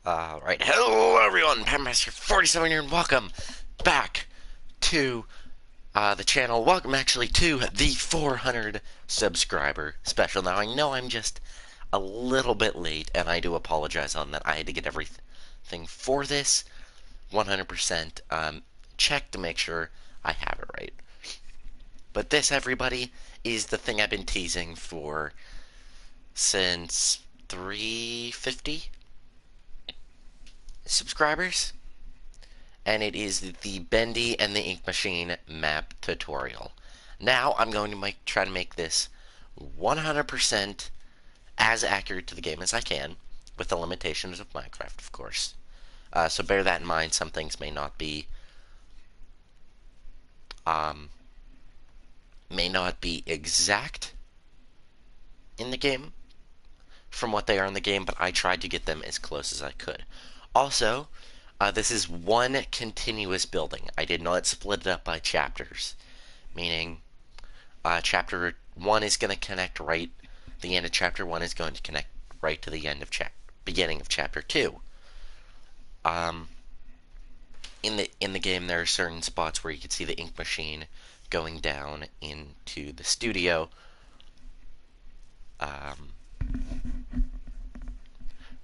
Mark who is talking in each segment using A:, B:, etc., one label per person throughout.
A: Right. Hello, everyone. Pammaster47 here, and welcome back to the channel. Welcome, actually, to the 400 subscriber special. Now, I know I'm just a little bit late, and I do apologize on that. I had to get everything for this 100% checked to make sure I have it right. But this, everybody, is the thing I've been teasing for since 350 subscribers. And it is the Bendy and the Ink Machine map tutorial. Now I'm going to try to make this 100% as accurate to the game as I can, with the limitations of Minecraft, of course. So bear that in mind. Some things um, may not be exact in the game from what they are in the game, but I tried to get them as close as I could. Also, this is one continuous building. I did not split it up by chapters, meaning chapter 1 is going to connect right. The end of chapter 1 is going to connect right to the end of beginning of chapter 2. Um, in the game, there are certain spots where you can see the ink machine going down into the studio.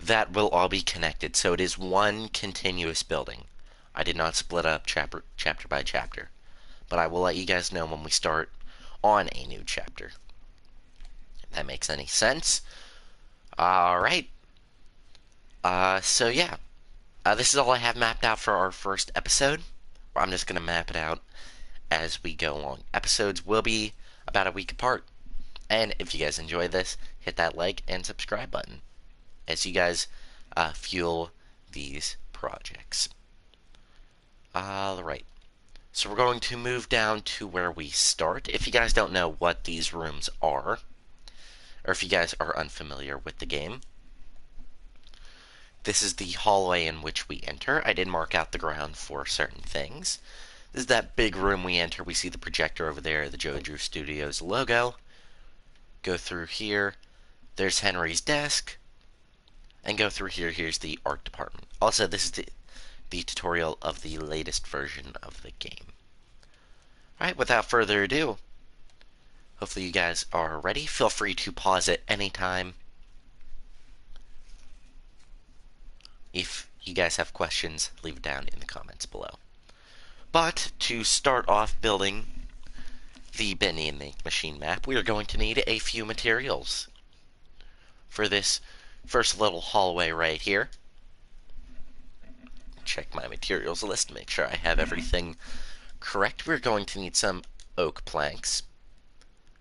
A: That will all be connected, so it is one continuous building. I did not split up chapter by chapter, but I will let you guys know when we start on a new chapter. If that makes any sense. Alright. So yeah. This is all I have mapped out for our first episode. I'm just going to map it out as we go along. Episodes will be about a week apart. And if you guys enjoy this, hit that like and subscribe button as you guys fuel these projects. Alright. So we're going to move down to where we start. If you guys don't know what these rooms are, or if you guys are unfamiliar with the game, this is the hallway in which we enter. I did mark out the ground for certain things. This is that big room we enter. We see the projector over there, the Joe Studios logo. Go through here. There's Henry's desk. And go through here. Here's the art department. Also, this is the tutorial of the latest version of the game. Alright, without further ado, hopefully you guys are ready. Feel free to pause at any time. If you guys have questions, leave it down in the comments below. But to start off building the Bendy and the Ink Machine map, we are going to need a few materials. For this first little hallway right here, check my materials list to make sure I have everything correct. We're going to need some oak planks,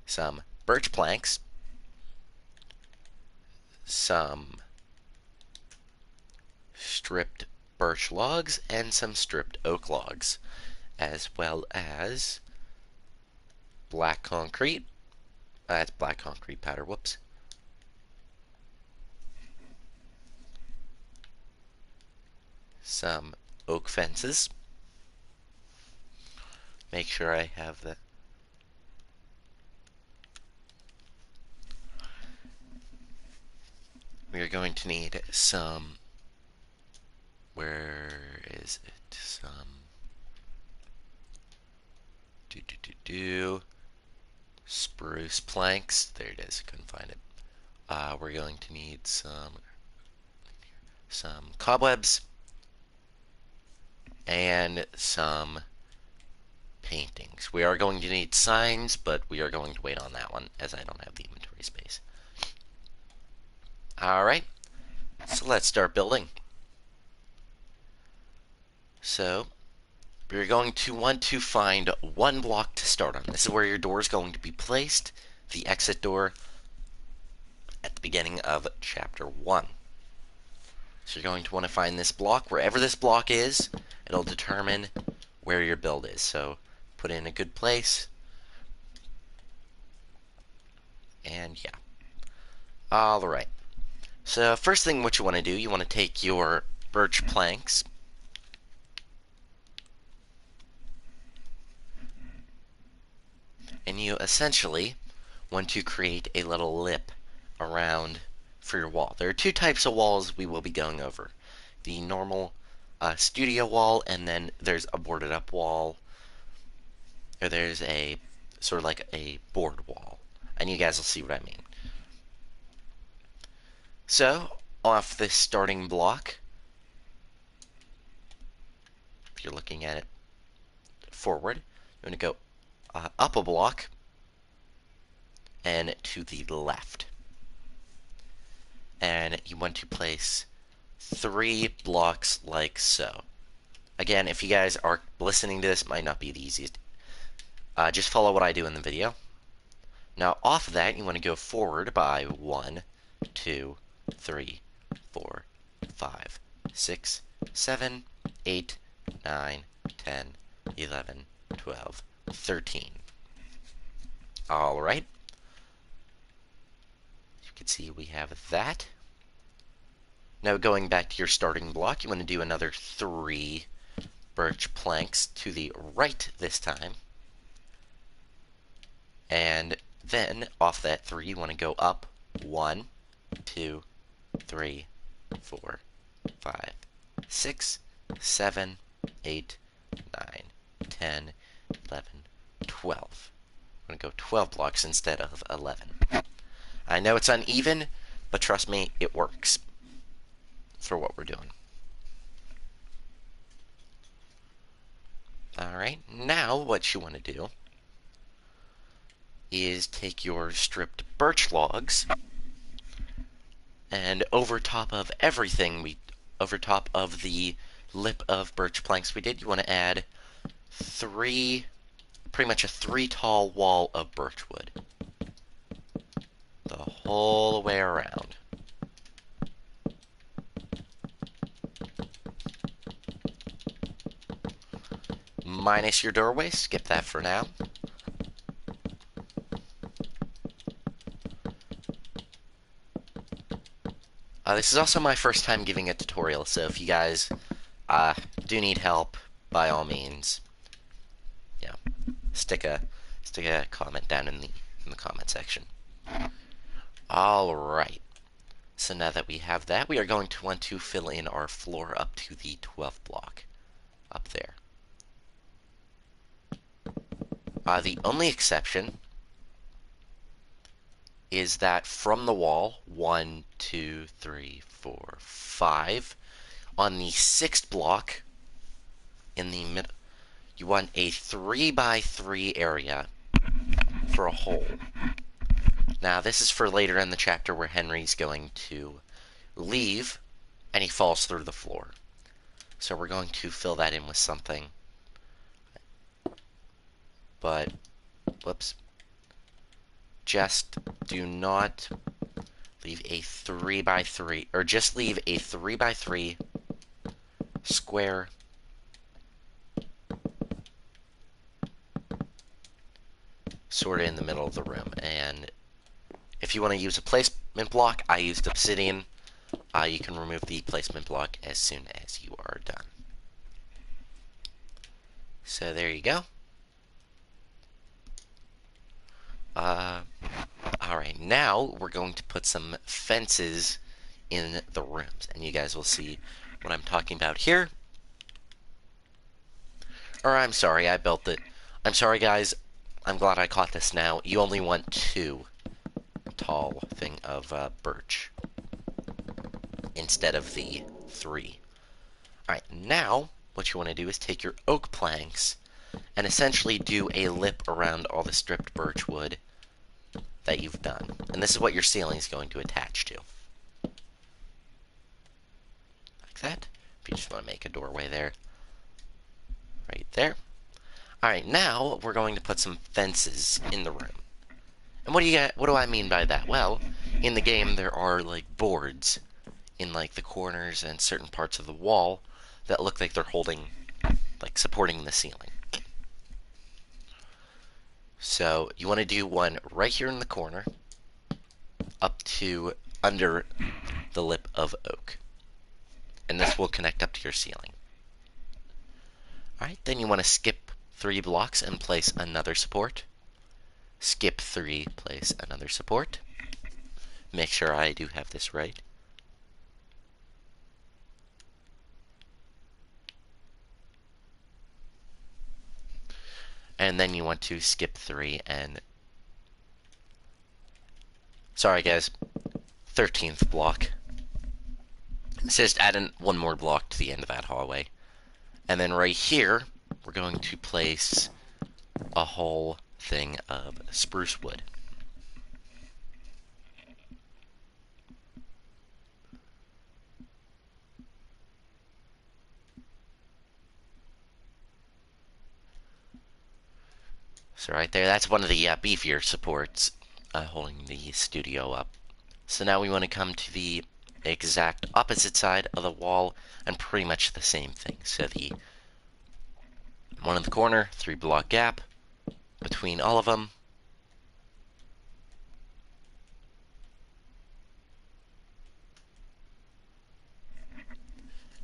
A: some birch planks, some stripped birch logs, and some stripped oak logs, as well as black concrete. That's black concrete powder, whoops. Some oak fences. Make sure I have that. We are going to need some, where is it? Some spruce planks. There it is. Couldn't find it. We're going to need some cobwebs and some paintings. We are going to need signs, but we are going to wait on that one as I don't have the inventory space. Alright, so let's start building. So, we're going to want to find one block to start on. This is where your door is going to be placed, the exit door, at the beginning of chapter 1. So you're going to want to find this block. Wherever this block is, it'll determine where your build is. So put it in a good place. And yeah. Alright. So first thing what you want to do, you want to take your birch planks. And you essentially want to create a little lip around for your wall. There are two types of walls we will be going over. the normal studio wall, and then there's a boarded up wall, or there's a sort of like a board wall. And you guys will see what I mean. So, off this starting block, if you're looking at it forward, you want to go up a block and to the left. And you want to place 3 blocks like so. Again, if you guys are listening to this, it might not be the easiest. Just follow what I do in the video. Now, off of that, you want to go forward by 1, 2, 3, 4, 5, 6, 7, 8, 9, 10, 11, 12, 13. All right. You can see we have that. Now, going back to your starting block, you want to do another 3 birch planks to the right this time. And then, off that 3, you want to go up 1, 2, 3, 4, 5, 6, 7, 8, 9, 10, 11, 12. I'm going to go 12 blocks instead of 11. I know it's uneven, but trust me, it works for what we're doing. Alright, now what you want to do is take your stripped birch logs, and over top of everything, over top of the lip of birch planks we did, you want to add 3, pretty much a 3 tall wall of birch wood. The whole way around. Minus your doorway, skip that for now. This is also my first time giving a tutorial, so if you guys do need help, by all means, yeah, stick a comment down in the comment section. All right. So now that we have that, we are going to want to fill in our floor up to the 12th block, up there. The only exception is that from the wall, 1, 2, 3, 4, 5, on the 6th block, in the middle, you want a 3 by 3 area for a hole. Now, this is for later in the chapter where Henry's going to leave, and he falls through the floor. So we're going to fill that in with something. But, whoops. Just do not leave a 3 by 3, or just leave a 3 by 3 square sort of in the middle of the room. And if you want to use a placement block, I used obsidian. You can remove the placement block as soon as you are done. So there you go. Alright, now we're going to put some fences in the rooms, and you guys will see what I'm talking about here. Or I'm sorry, I built it. I'm sorry, guys. I'm glad I caught this now. You only want 2 tall thing of birch instead of the 3. Alright, now what you want to do is take your oak planks and essentially do a lip around all the stripped birch wood that you've done. And this is what your ceiling is going to attach to. Like that. If you just want to make a doorway there. Right there. Alright, now we're going to put some fences in the room. And what do I mean by that? Well, in the game there are like boards in like the corners and certain parts of the wall that look like they're holding, like supporting the ceiling. So you want to do one right here in the corner, up to under the lip of oak. And this will connect up to your ceiling. Alright, then you want to skip 3 blocks and place another support. Skip 3, place another support. Make sure I do have this right. and then you want to skip 3 and... Sorry, guys. 13th block. So just add in one more block to the end of that hallway. And then right here, we're going to place a whole thing of spruce wood. So right there, that's one of the beefier supports holding the studio up. So now we want to come to the exact opposite side of the wall and pretty much the same thing. So the one in the corner, 3-block gap between all of them.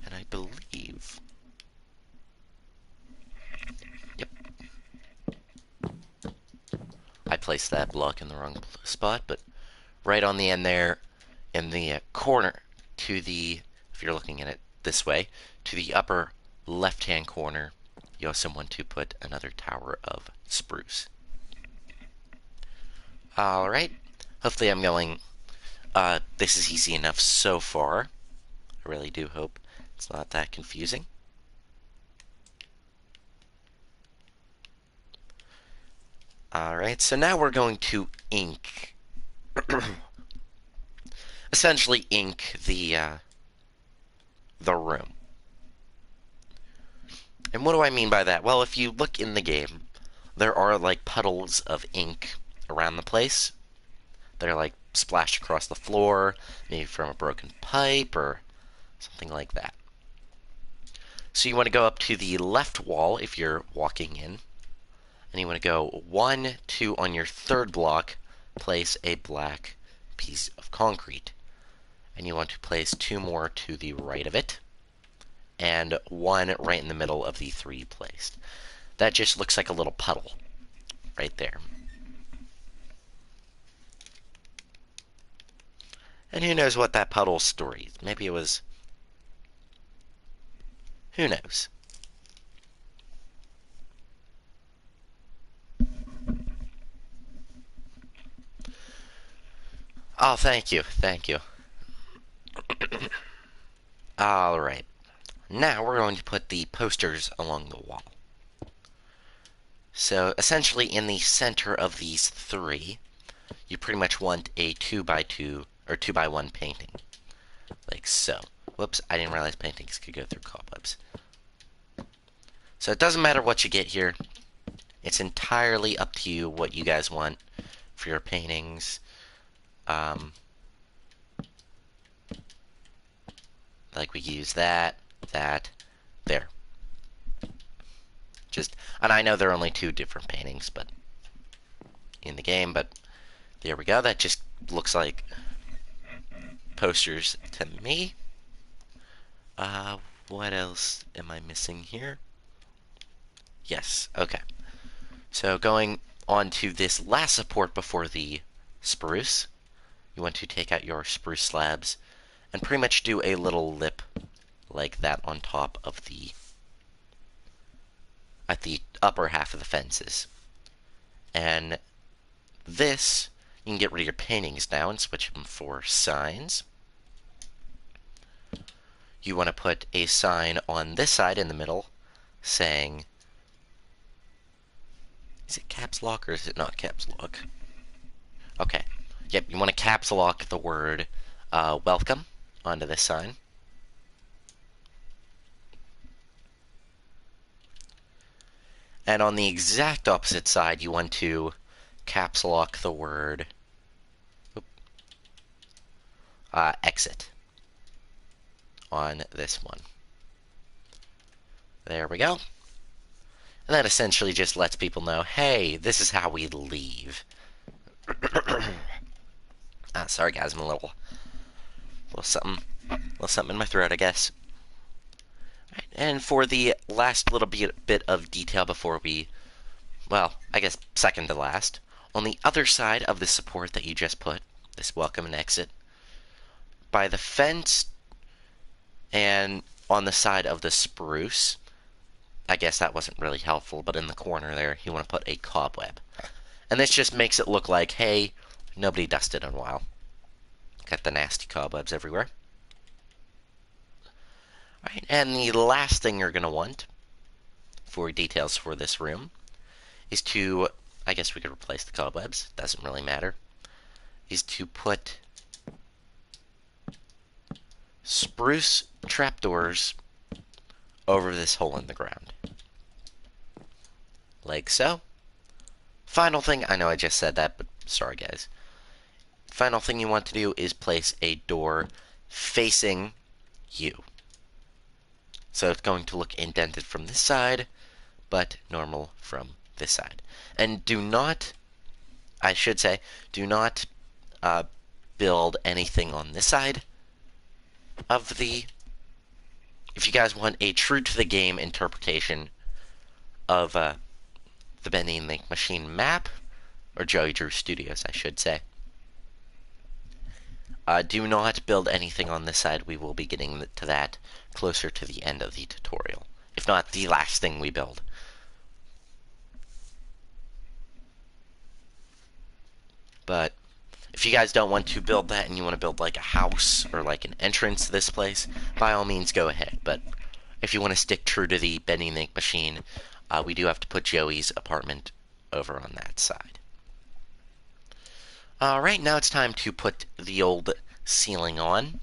A: And I believe... Yep. I placed that block in the wrong spot, but right on the end there, in the corner to the, if you're looking at it this way, to the upper left-hand corner, you also want to put another tower of spruce. Alright, hopefully I'm going, this is easy enough so far. I really do hope it's not that confusing. Alright, so now we're going to ink, essentially ink the room. And what do I mean by that? Well, if you look in the game, there are like puddles of ink around the place. They're like splashed across the floor, maybe from a broken pipe or something like that. So you want to go up to the left wall if you're walking in, and you want to go 1, 2 on your 3rd block, place a black piece of concrete. And you want to place 2 more to the right of it, and 1 right in the middle of the 3 placed. That just looks like a little puddle right there. And who knows what that puddle's story is? Maybe it was... Who knows? Oh, thank you. Thank you. Alright. Now we're going to put the posters along the wall. So, essentially in the center of these 3, you pretty much want a 2x2 or 2x1 painting. Like so. Whoops, I didn't realize paintings could go through cobwebs. So it doesn't matter what you get here. It's entirely up to you what you guys want for your paintings. Like we use that, there. And I know there are only 2 different paintings, but in the game, but there we go. That just looks like posters to me. What else am I missing here? Yes, okay. So going on to this last support before the spruce, you want to take out your spruce slabs and pretty much do a little lip like that on top of the, at the upper half of the fences. And this, you can get rid of your paintings now and switch them for signs. You want to put a sign on this side in the middle saying, is it caps lock or is it not caps lock? Okay. Yep, you want to caps lock the word welcome onto this sign. And on the exact opposite side, you want to caps lock the word exit on this one. There we go. And that essentially just lets people know, hey, this is how we leave. Sorry guys, I'm a little something in my throat, I guess. Right, and for the last little bit of detail before we, well, I guess second to last, on the other side of the support that you just put, this welcome and exit, by the fence and on the side of the spruce, I guess that wasn't really helpful, but in the corner there, you want to put a cobweb. And this just makes it look like, hey, nobody dusted in a while. Got the nasty cobwebs everywhere. Alright, and the last thing you're going to want for details for this room is to, I guess we could replace the cobwebs, doesn't really matter, is to put spruce trapdoors over this hole in the ground. Like so. Final thing, I know I just said that, but sorry guys. Final thing you want to do is place a door facing you. So it's going to look indented from this side, but normal from this side. And do not, I should say, do not build anything on this side of the... If you guys want a true to the game interpretation of the Bendy and the Machine map, or Joey Drew Studios, I should say, do not build anything on this side. We will be getting to that closer to the end of the tutorial. If not, the last thing we build. But if you guys don't want to build that and you want to build like a house or like an entrance to this place, by all means go ahead. But if you want to stick true to the Bendy and the Machine, we do have to put Joey's apartment over on that side. Alright, now it's time to put the old ceiling on.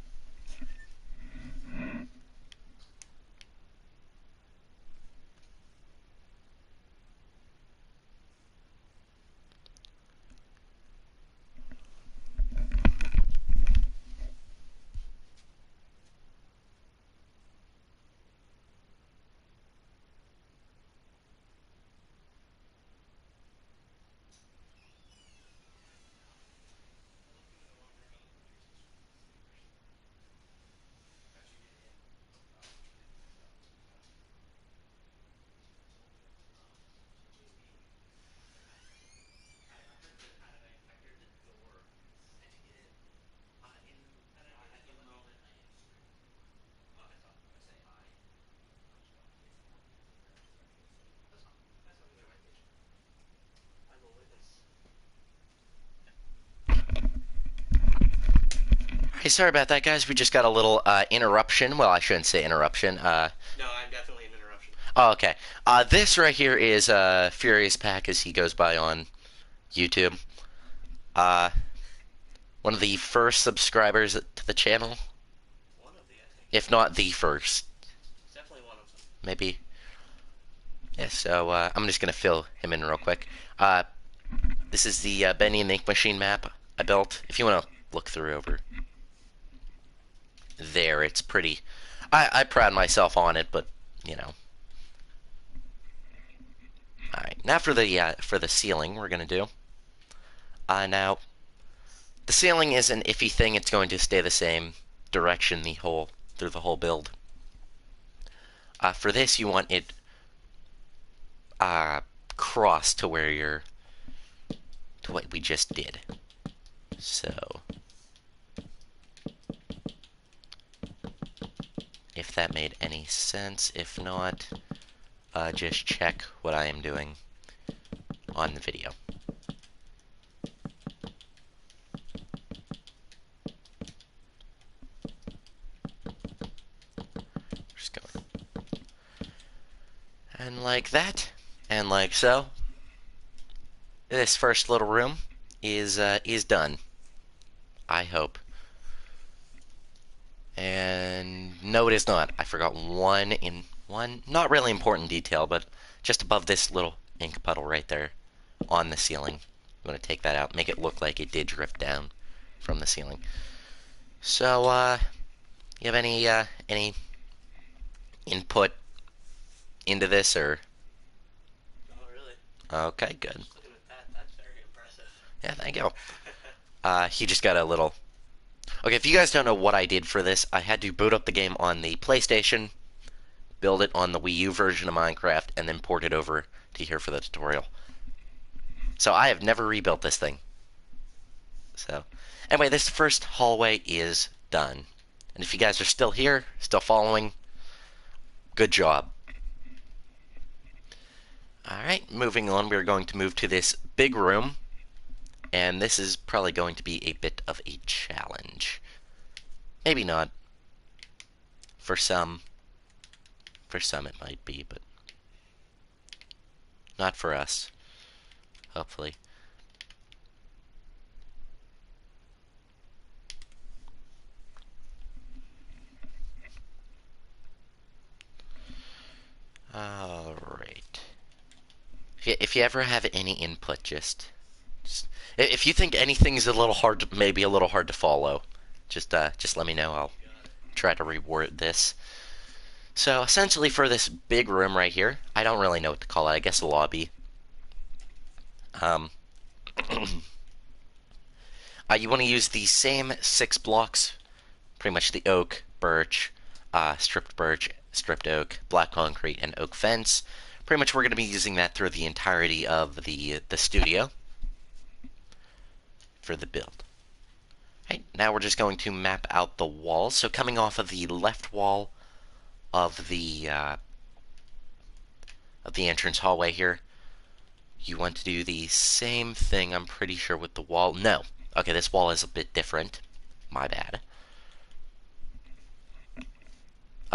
A: Hey, sorry about that, guys. We just got a little interruption. Well, I shouldn't say interruption.
B: No, I'm definitely an interruption.
A: Oh, okay. This right here is Furious Pack, as he goes by on YouTube. Uh, One of the first subscribers to the channel,
B: One of the, I think.
A: if not the first,
B: Definitely one of them.
A: maybe. Yeah. So I'm just gonna fill him in real quick. This is the Bendy and the Ink Machine map I built. If you want to look through over there, it's pretty. I pride myself on it, but you know. All right. Now for the ceiling, we're gonna do. Now the ceiling is an iffy thing. It's going to stay the same direction through the whole build. For this, you want it cross to what we just did. So if that made any sense, if not, just check what I am doing on the video. Just going. And like that, and like so. This first little room is done. I hope. And no, it is not. I forgot one not really important detail, but just above this little ink puddle right there on the ceiling. I'm going to take that out, make it look like it did drip down from the ceiling. So, you have any input into this, or?
B: Oh, really?
A: Okay, good.
B: Just looking at that, that's very impressive.
A: Yeah, thank you. He just got a little... Okay, if you guys don't know what I did for this, I had to boot up the game on the PlayStation, build it on the Wii U version of Minecraft, and then port it over to here for the tutorial. So I have never rebuilt this thing. So, anyway, this first hallway is done. And if you guys are still here, still following, good job. Alright, moving on, we're going to move to this big room, and this is probably going to be a bit of a challenge. Maybe not. For some. For some it might be, but not for us. Hopefully. Alright. If you ever have any input, just if you think anything's a little hard, maybe a little hard to follow, just let me know. I'll
B: Got it.
A: try to reword this. So essentially, for this big room right here, I don't really know what to call it. I guess a lobby. Um, you want to use the same 6 blocks, pretty much the oak, birch, stripped oak, black concrete, and oak fence. Pretty much, we're going to be using that through the entirety of the studio for the build. Right, now we're just going to map out the walls. So coming off of the left wall of the entrance hallway here, you want to do the same thing, I'm pretty sure, with the wall. No. Okay, this wall is a bit different. My bad.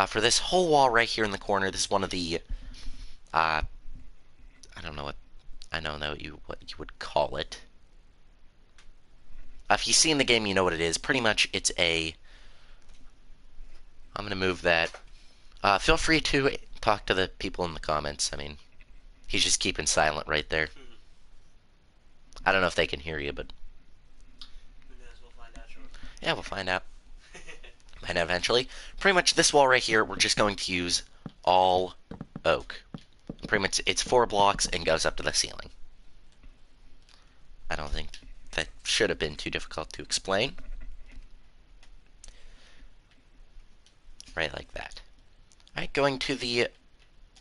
A: For this whole wall right here in the corner, this is one of the, I don't know what you would call it. If you see in the game, you know what it is. Pretty much, it's a. I'm gonna move that. Feel free to talk to the people in the comments. I mean, he's just keeping silent right there. I don't know if they can hear you, but
B: Who knows? We'll find out shortly.
A: yeah, we'll find out. Might eventually. Pretty much this wall right here, we're just going to use all oak. Pretty much it's 4 blocks and goes up to the ceiling. I don't think that should have been too difficult to explain. Right like that. Alright, going to the,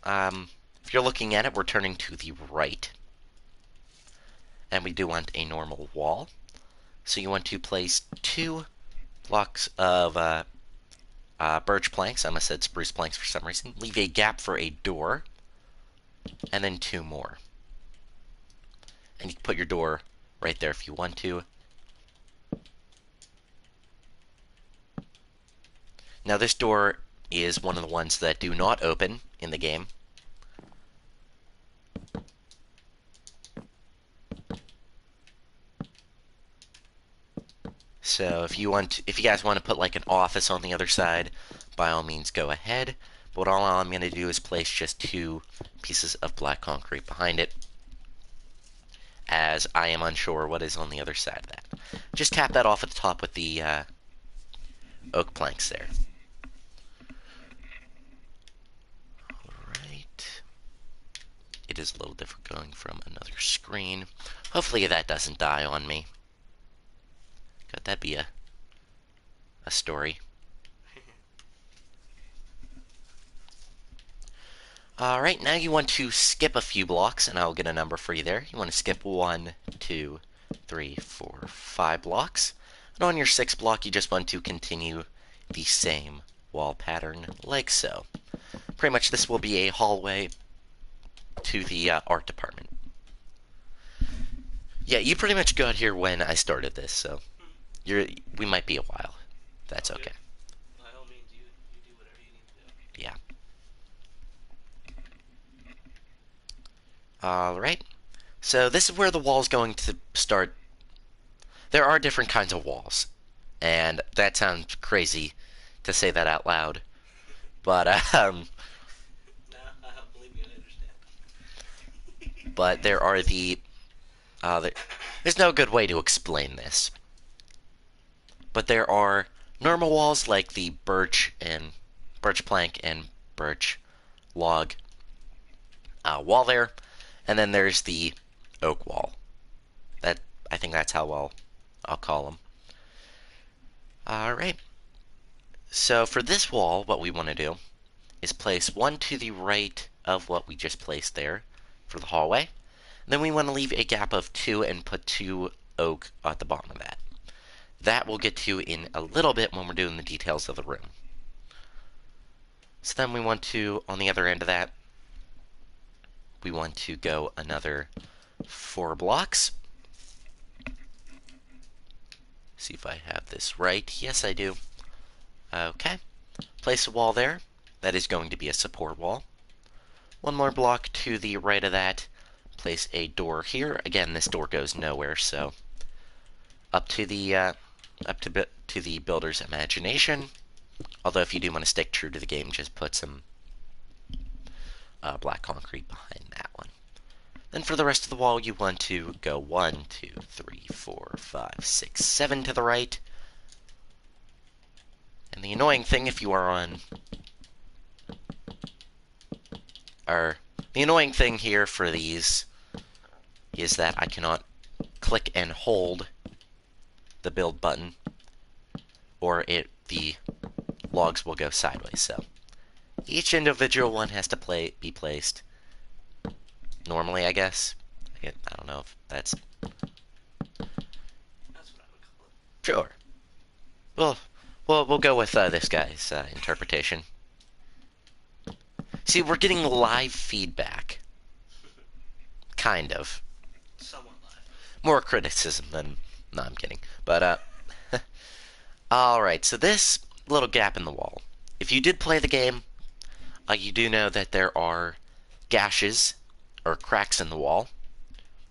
A: if you're looking at it, we're turning to the right. And we do want a normal wall. So you want to place 2 blocks of birch planks. I almost said spruce planks for some reason. Leave a gap for a door. And then 2 more. And you can put your door right there if you want to. Now this door is one of the ones that do not open in the game. So if you guys want to put like an office on the other side, by all means go ahead. But all I'm going to do is place just 2 pieces of black concrete behind it, as I am unsure what is on the other side of that. Just cap that off at the top with the oak planks there. Alright. It is a little different going from another screen. Hopefully that doesn't die on me. Could that be a story? Alright, now you want to skip a few blocks, and I'll get a number for you there. You want to skip 1, 2, 3, 4, 5 blocks. And on your 6th block, you just want to continue the same wall pattern, like so. Pretty much this will be a hallway to the art department. Yeah, you pretty much got here when I started this, so we might be a while. That's okay.
B: By all means, you do whatever you need to do.
A: Yeah. Alright. So this is where the wall's going to start. There are different kinds of walls. And that sounds crazy to say that out loud. But,
B: No, I don't believe you. I understand.
A: but there are there's no good way to explain this. But there are normal walls like the birch plank and birch log wall there. And then there's the oak wall. I think that's how I'll call them. Alright. So for this wall, what we want to do is place 1 to the right of what we just placed there for the hallway. Then we want to leave a gap of 2 and put 2 oak at the bottom of that. That we'll get to in a little bit when we're doing the details of the room. So then we want to, on the other end of that, we want to go another 4 blocks. See if I have this right. Yes, I do. Okay. Place a wall there. That is going to be a support wall. One more block to the right of that. Place a door here. Again, this door goes nowhere, so up to the builder's imagination. Although if you do want to stick true to the game, just put some black concrete behind that one. Then for the rest of the wall, you want to go 1, 2, 3, 4, 5, 6, 7 to the right. And the annoying thing if you are on... Or, the annoying thing here for these is that I cannot click and hold the build button, or the logs will go sideways. So each individual one has to be placed normally, I guess. I don't know if that's...
B: That's what I would call it.
A: Sure. We'll go with this guy's interpretation. See, we're getting live feedback. Kind of.
B: Somewhat live.
A: More criticism than... No, I'm kidding. But, alright, so this little gap in the wall. If you did play the game, you do know that there are gashes, or cracks in the wall,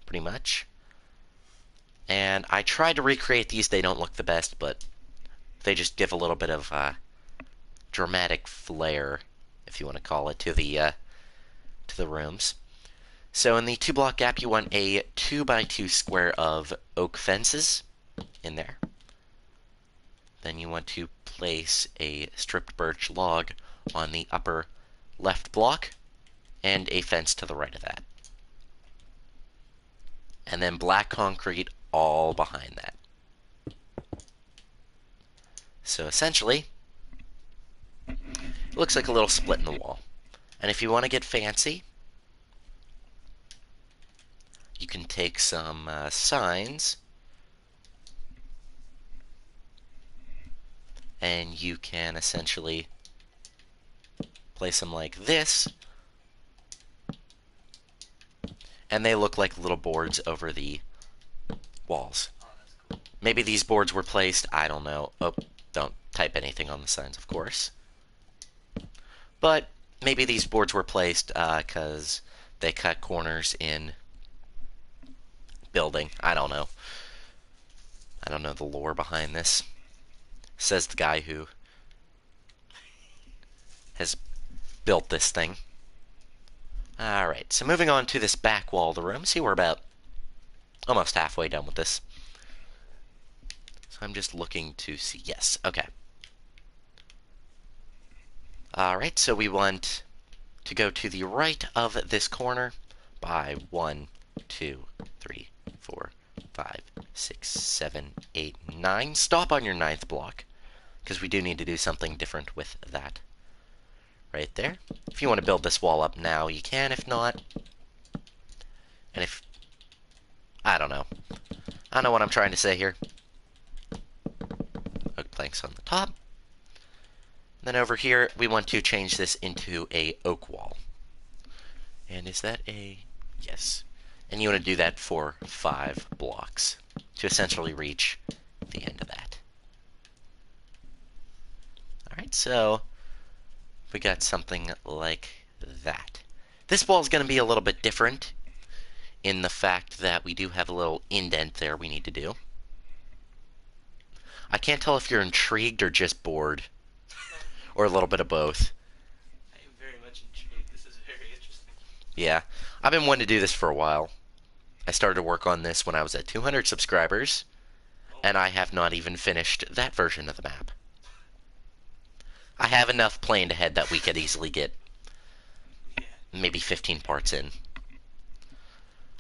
A: pretty much. And I tried to recreate these. They don't look the best, but they just give a little bit of dramatic flair, if you want to call it, to the rooms. So in the 2-block gap, you want a 2x2 square of oak fences in there. Then you want to place a stripped birch log on the upper left block, and a fence to the right of that. And then black concrete all behind that. So essentially, it looks like a little split in the wall. And if you want to get fancy, you can take some signs, and you can essentially place them like this, and they look like little boards over the walls.
B: Oh, that's cool.
A: Maybe these boards were placed, I don't know. Oh, don't type anything on the signs, of course. But maybe these boards were placed because they cut corners in building. I don't know. I don't know the lore behind this. Says the guy who has built this thing. Alright, so moving on to this back wall of the room. See, we're about almost halfway done with this. So I'm just looking to see. Yes, okay. Alright, so we want to go to the right of this corner by 1, 2, 3, 4, 5, 6, 7, 8, 9. Stop on your 9th block, because we do need to do something different with that. Right there. If you want to build this wall up now, you can. If not, and if... I don't know. I don't know what I'm trying to say here. Oak planks on the top. Then over here, we want to change this into a oak wall. And is that a... Yes. And you want to do that for 5 blocks to essentially reach the end of that. Alright, so we got something like that. This wall is going to be a little bit different in the fact that we do have a little indent there we need to do. I can't tell if you're intrigued or just bored, or a little bit of both.
B: I am very much intrigued. This is very interesting.
A: Yeah, I've been wanting to do this for a while. I started to work on this when I was at 200 subscribers, and I have not even finished that version of the map. I have enough planned ahead that we could easily get
B: Yeah.
A: maybe 15 parts in.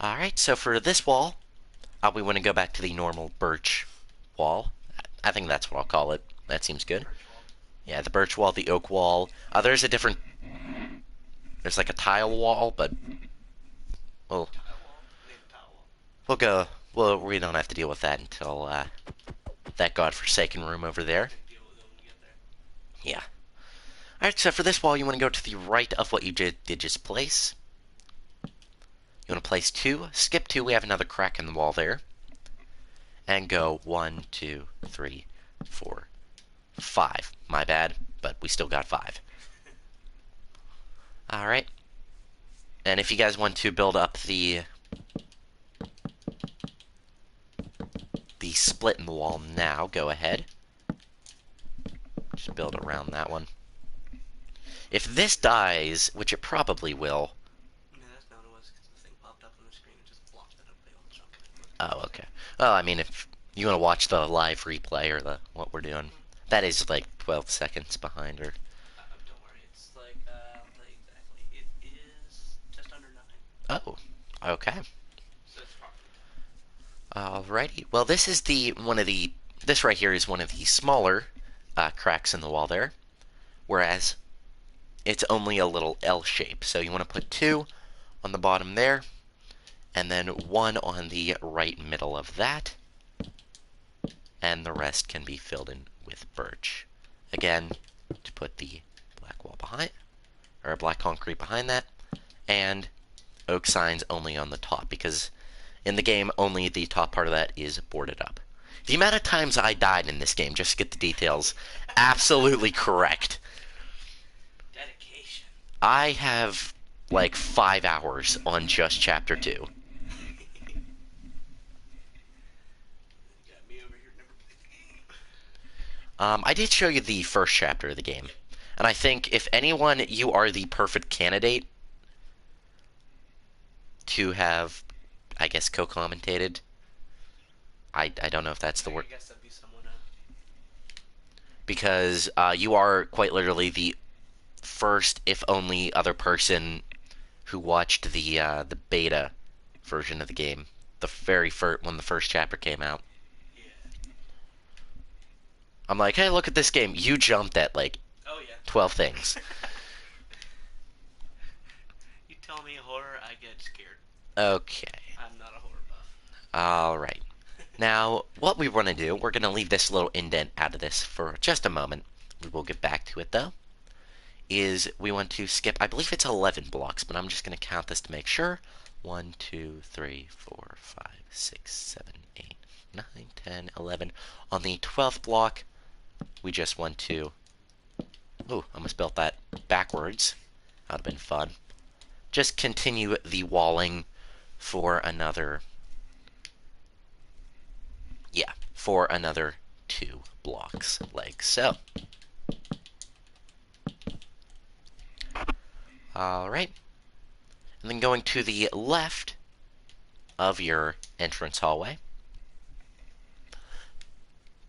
A: Alright, so for this wall, we want to go back to the normal birch wall. I think that's what I'll call it. That seems good.
B: Birch wall.
A: Yeah, the birch wall, the oak wall. There's a different... There's like a tile wall, but... Well,
B: Tile wall. Native tile wall.
A: we'll go... Well, we don't have to deal with that until that godforsaken room over there.
B: Deal with it when we get there.
A: Yeah. Alright, so for this wall, you want to go to the right of what you did just place. You want to place 2, skip 2, we have another crack in the wall there, and go 1, 2, 3, 4, 5. My bad, but we still got 5. Alright. And if you guys want to build up the split in the wall now, go ahead. Just build around that one. If this dies, which it probably will.
B: Yeah, that's not what it was because the thing popped up on the screen and just blocked it up by all the junk in it.
A: Oh, okay. Well, I mean, if you want to watch the live replay or what we're doing, that is like 12 seconds behind her.
B: Don't worry, it's like, I'll tell you exactly. It is just under 9.
A: Oh, okay.
B: So it's probably
A: Alrighty. Well, this is this right here is one of the smaller cracks in the wall there, whereas it's only a little L shape. So you want to put 2 on the bottom there, and then 1 on the right middle of that, and the rest can be filled in with birch. Again, to put the black wall behind, or black concrete behind that, and oak signs only on the top, because in the game, only the top part of that is boarded up. The amount of times I died in this game, just to get the details, absolutely correct.
B: dedication.
A: I have like 5 hours on just chapter 2.
B: You got me over here never played the game.
A: I did show you the first chapter of the game, and I think if anyone, you are the perfect candidate to have, I guess, co-commentated. I don't know if that's the word.
B: I guess that'd be someone
A: Because you are quite literally the first, if only, other person who watched the beta version of the game, the very first when the first chapter came out.
B: Yeah.
A: I'm like, hey, look at this game. You jumped at like
B: Oh yeah.
A: 12 things.
B: You tell me horror, I get scared.
A: Okay.
B: I'm not a horror buff.
A: All right. Now, what we want to do, we're going to leave this little indent out of this for just a moment. We will get back to it though. Is we want to skip, I believe it's 11 blocks, but I'm just going to count this to make sure. 1, 2, 3, 4, 5, 6, 7, 8, 9, 10, 11. On the 12th block, we just want to... Ooh, almost built that backwards. That would have been fun. Just continue the walling for another... Yeah, for another 2 blocks, like so. Alright. And then going to the left of your entrance hallway.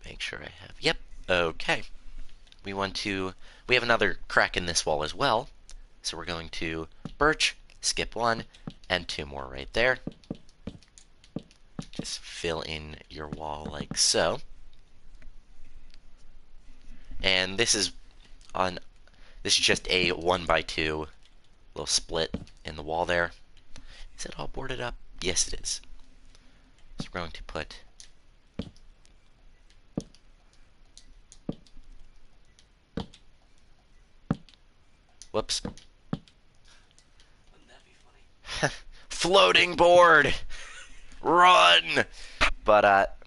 A: Make sure I have... Yep, okay. We have another crack in this wall as well. So we're going to birch, skip 1, and 2 more right there. Just fill in your wall like so. And this is just a 1x2 little split in the wall there. Is it all boarded up? Yes, it is. So we're going to put whoops.
B: Wouldn't that be funny?
A: Floating board! Run! But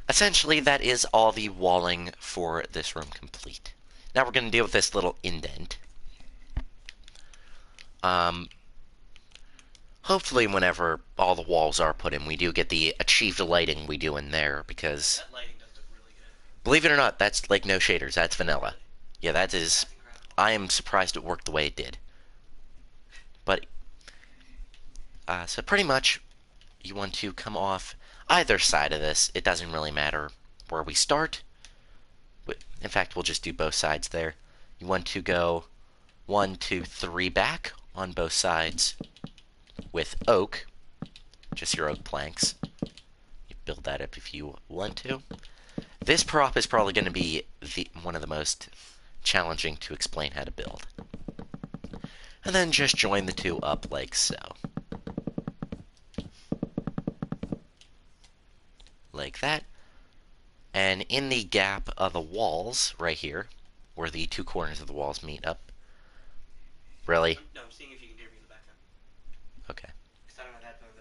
A: essentially that is all the walling for this room complete. Now we're going to deal with this little indent. Hopefully whenever all the walls are put in, we do get the achieved lighting we do in there, because
B: That lighting does look really good.
A: believe it or not, that's like no shaders. That's vanilla. Yeah, that is...
B: That's incredible.
A: I am surprised it worked the way it did. But, so pretty much, you want to come off either side of this. It doesn't really matter where we start. In fact, we'll just do both sides there. You want to go 1, 2, 3 back on both sides with oak, just your oak planks. You build that up if you want to. This prop is probably going to be one of the most challenging to explain how to build. And then just join the 2 up like so. Like that. And in the gap of the walls, right here, where the 2 corners of the walls meet up. Really?
B: No, I'm seeing if you can hear me in the background.
A: Okay.
B: Because I don't have headphones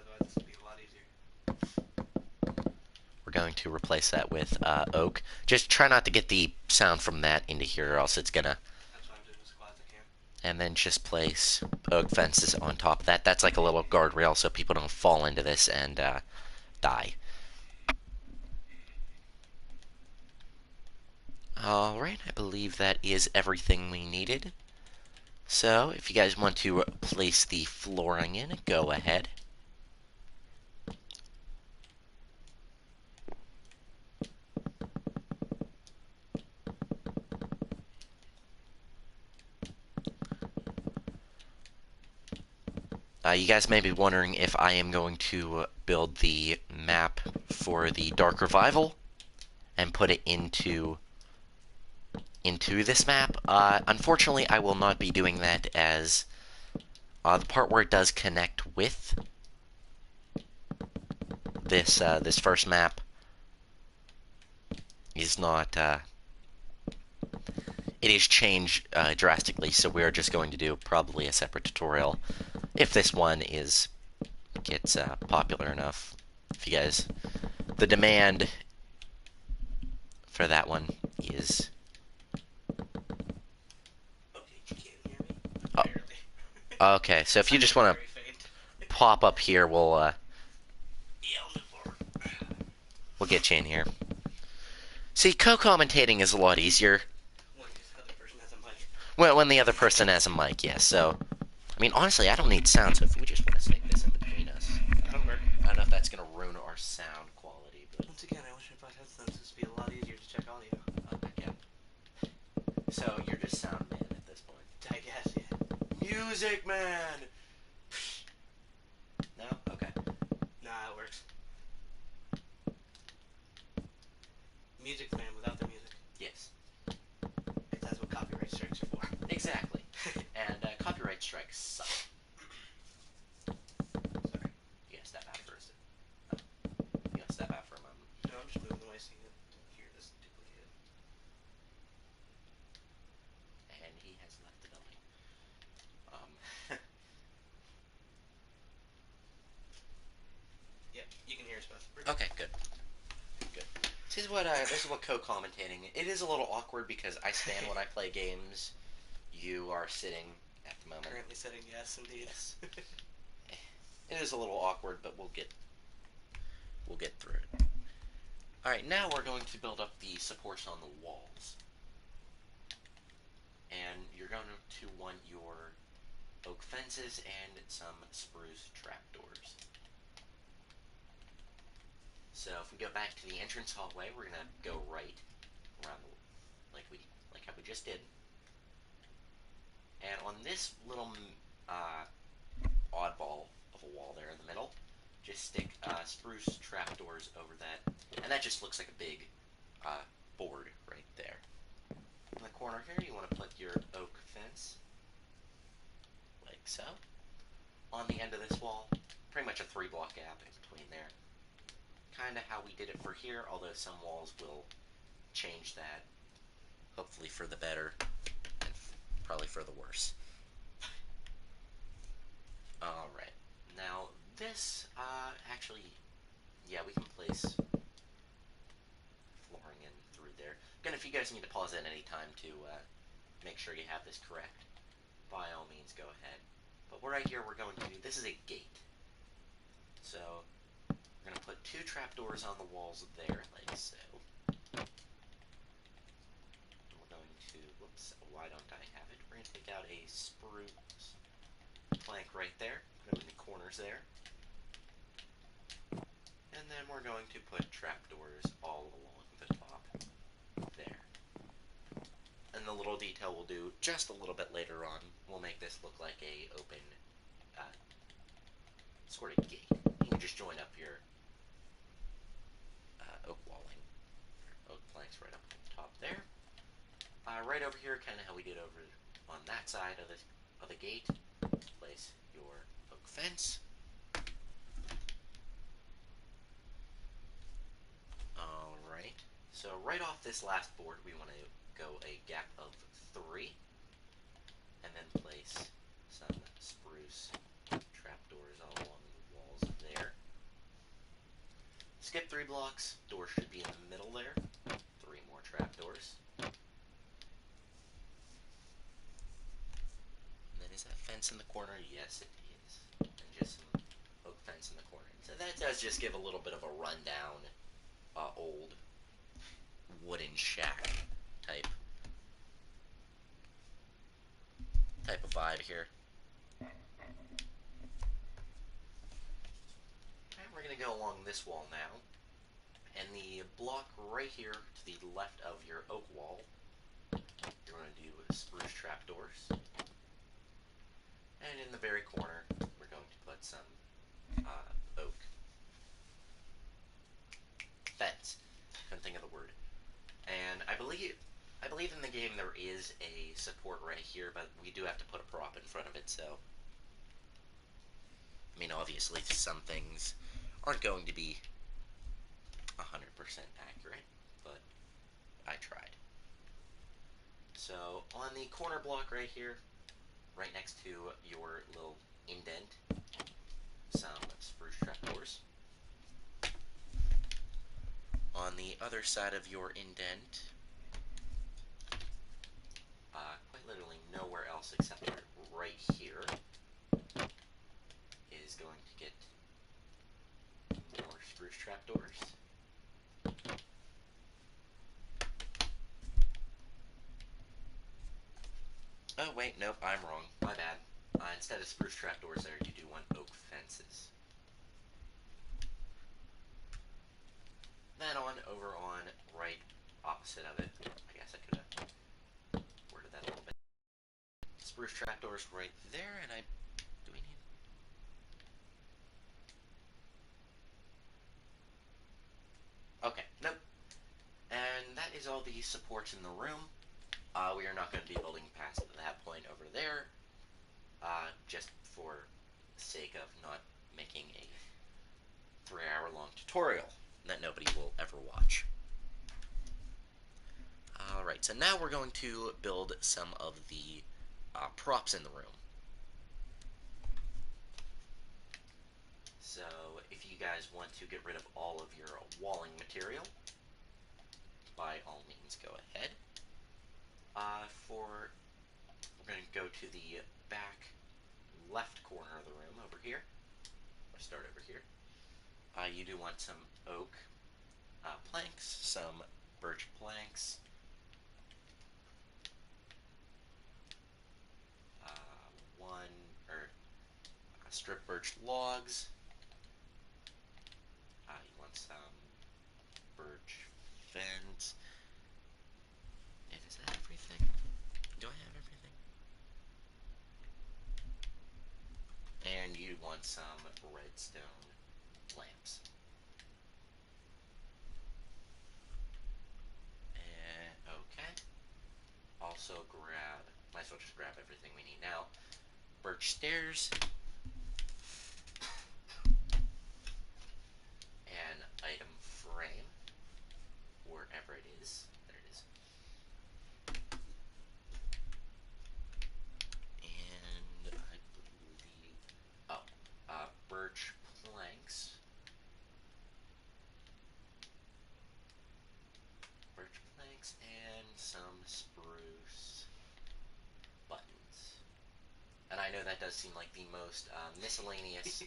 A: going to replace that with oak. Just try not to get the sound from that into here, or else it's gonna.
B: That's why I'm doing as quiet as I can.
A: And then just place oak fences on top of that. That's like a little guardrail so people don't fall into this and die. Alright, I believe that is everything we needed. So, if you guys want to place the flooring in, go ahead. You guys may be wondering if I am going to build the map for the Dark Revival and put it into this map. Unfortunately, I will not be doing that, as the part where it does connect with this first map is not. It is changed drastically, so we are just going to do probably a separate tutorial if this one gets popular enough. If you guys, the demand for that one is.
B: Okay, you can't hear me?
A: Oh,
B: Barely.
A: okay, so if you just want
B: Very faint.
A: to pop up here,
B: Yeah, I'll move forward.
A: we'll get you in here. See, co-commentating is a lot easier
B: When this other person has a mic.
A: when the other person has a mic. Yeah, so I mean, honestly, I don't need sound, so if we just want to stick this in between us,
B: That'll work.
A: I don't know if that's gonna ruin our sound quality, but
B: Once again, I wish I brought headphones. This would be a lot easier to check audio.
A: yeah. So you're just sound man at this point.
B: I guess, yeah.
A: Music man. No, okay.
B: Nah, it works. Music's man without the music.
A: Yes,
B: Because that's what copyright strikes are for.
A: exactly. And copyright strikes suck. Sorry, you gotta step out first. Oh, you gotta step out for a moment.
B: No, I'm just moving away so you don't hear this duplicated.
A: And he has left the building.
B: Yep, you can hear us both.
A: Okay, good. Good. This is what co-commentating. It is a little awkward because I stand when I play games. You are sitting at the moment.
B: Currently setting yes, indeed.
A: Yes. It is a little awkward, but we'll get through it. All right, now we're going to build up the supports on the walls, and you're going to want your oak fences and some spruce trapdoors. So if we go back to the entrance hallway, we're gonna go right around like how we just did. And on this little oddball of a wall there in the middle, just stick spruce trapdoors over that, and that just looks like a big board right there. In the corner here, you want to put your oak fence, like so. On the end of this wall, pretty much a 3-block gap in between there. Kind of how we did it for here, although some walls will change that, hopefully for the better, and probably for the worse. Alright, now this, actually, yeah, we can place flooring in through there. Again, if you guys need to pause at any time to make sure you have this correct, by all means go ahead. But right here we're going to do, this is a gate. So, we're going to put 2 trapdoors on the walls there, like so. We're going to, whoops, why don't I have it? We're going to take out a spruce plank right there, put them in the corners there. And then we're going to put trapdoors all along the top there. And the little detail we'll do just a little bit later on will make this look like a open sort of gate. You can just join up your oak walling, oak planks right up on the top there. Right over here, kind of how we did over on that side of the gate, place your oak fence. Alright, so right off this last board, we want to go a gap of 3, and then place some spruce trapdoors all along the walls there. skip 3 blocks. Door should be in the middle there. 3 more trapdoors. And then is that fence in the corner? Yes, it is. And just some oak fence in the corner. So that does just give a little bit of a rundown, old wooden shack type of vibe here. And we're gonna go along this wall now. And the block right here to the left of your oak wall, you're going to do spruce trapdoors. And in the very corner, we're going to put some oak fence. Couldn't think of the word. And I believe in the game there is a support right here, but we do have to put a prop in front of it. So, I mean, obviously some things aren't going to be 100% accurate, but I tried. So on the corner block right here, right next to your little indent, some spruce trapdoors. On the other side of your indent, quite literally nowhere else except right here, is going to get more spruce trapdoors. Oh wait, nope, I'm wrong. My bad. Instead of spruce trapdoors there, you do want oak fences. Then over on right opposite of it, I guess I could have worded that a little bit. Spruce trapdoors right there, and do we need? Okay, nope. And that is all the supports in the room. We are not going to be building past that point over there, just for the sake of not making a 3-hour long tutorial that nobody will ever watch. Alright, so now we're going to build some of the props in the room. So if you guys want to get rid of all of your walling material, by all means go ahead. We're going to go to the back left corner of the room over here. Or start over here. You do want some oak planks, some birch planks, one or strip birch logs. You want some birch fence. And is that everything? Do I have everything? And you want some redstone lamps. And okay. Also might as well just grab everything we need now. Birch stairs. An item frame. Wherever it is. There it is. And I believe, birch planks. Birch planks and some spruce buttons. And I know that does seem like the most miscellaneous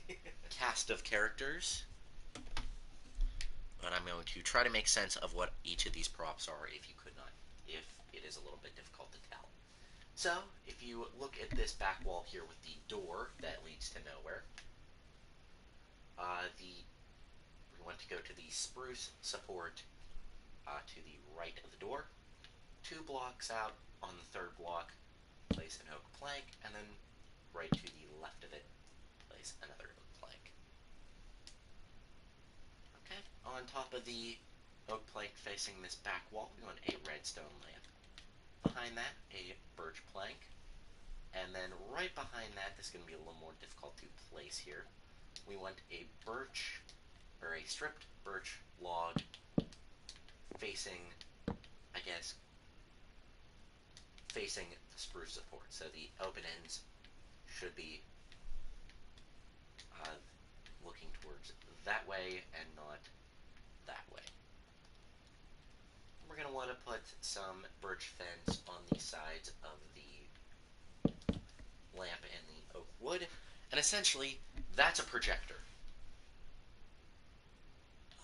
A: cast of characters, but I'm going to try to make sense of what each of these props are if it is a little bit difficult to tell. So, if you look at this back wall here with the door that leads to nowhere, we want to go to the spruce support to the right of the door. 2 blocks out on the third block, place an oak plank, and then right to the left of it, place another oak plank. Okay, on top of the oak plank facing this back wall, we want a redstone lamp. Behind that, a birch plank. And then right behind that, this is going to be a little more difficult to place here. We want a birch, or a stripped birch log facing, I guess, facing the spruce support. So the open ends should be looking towards that way and not some birch fence on the sides of the lamp and the oak wood, and essentially, that's a projector.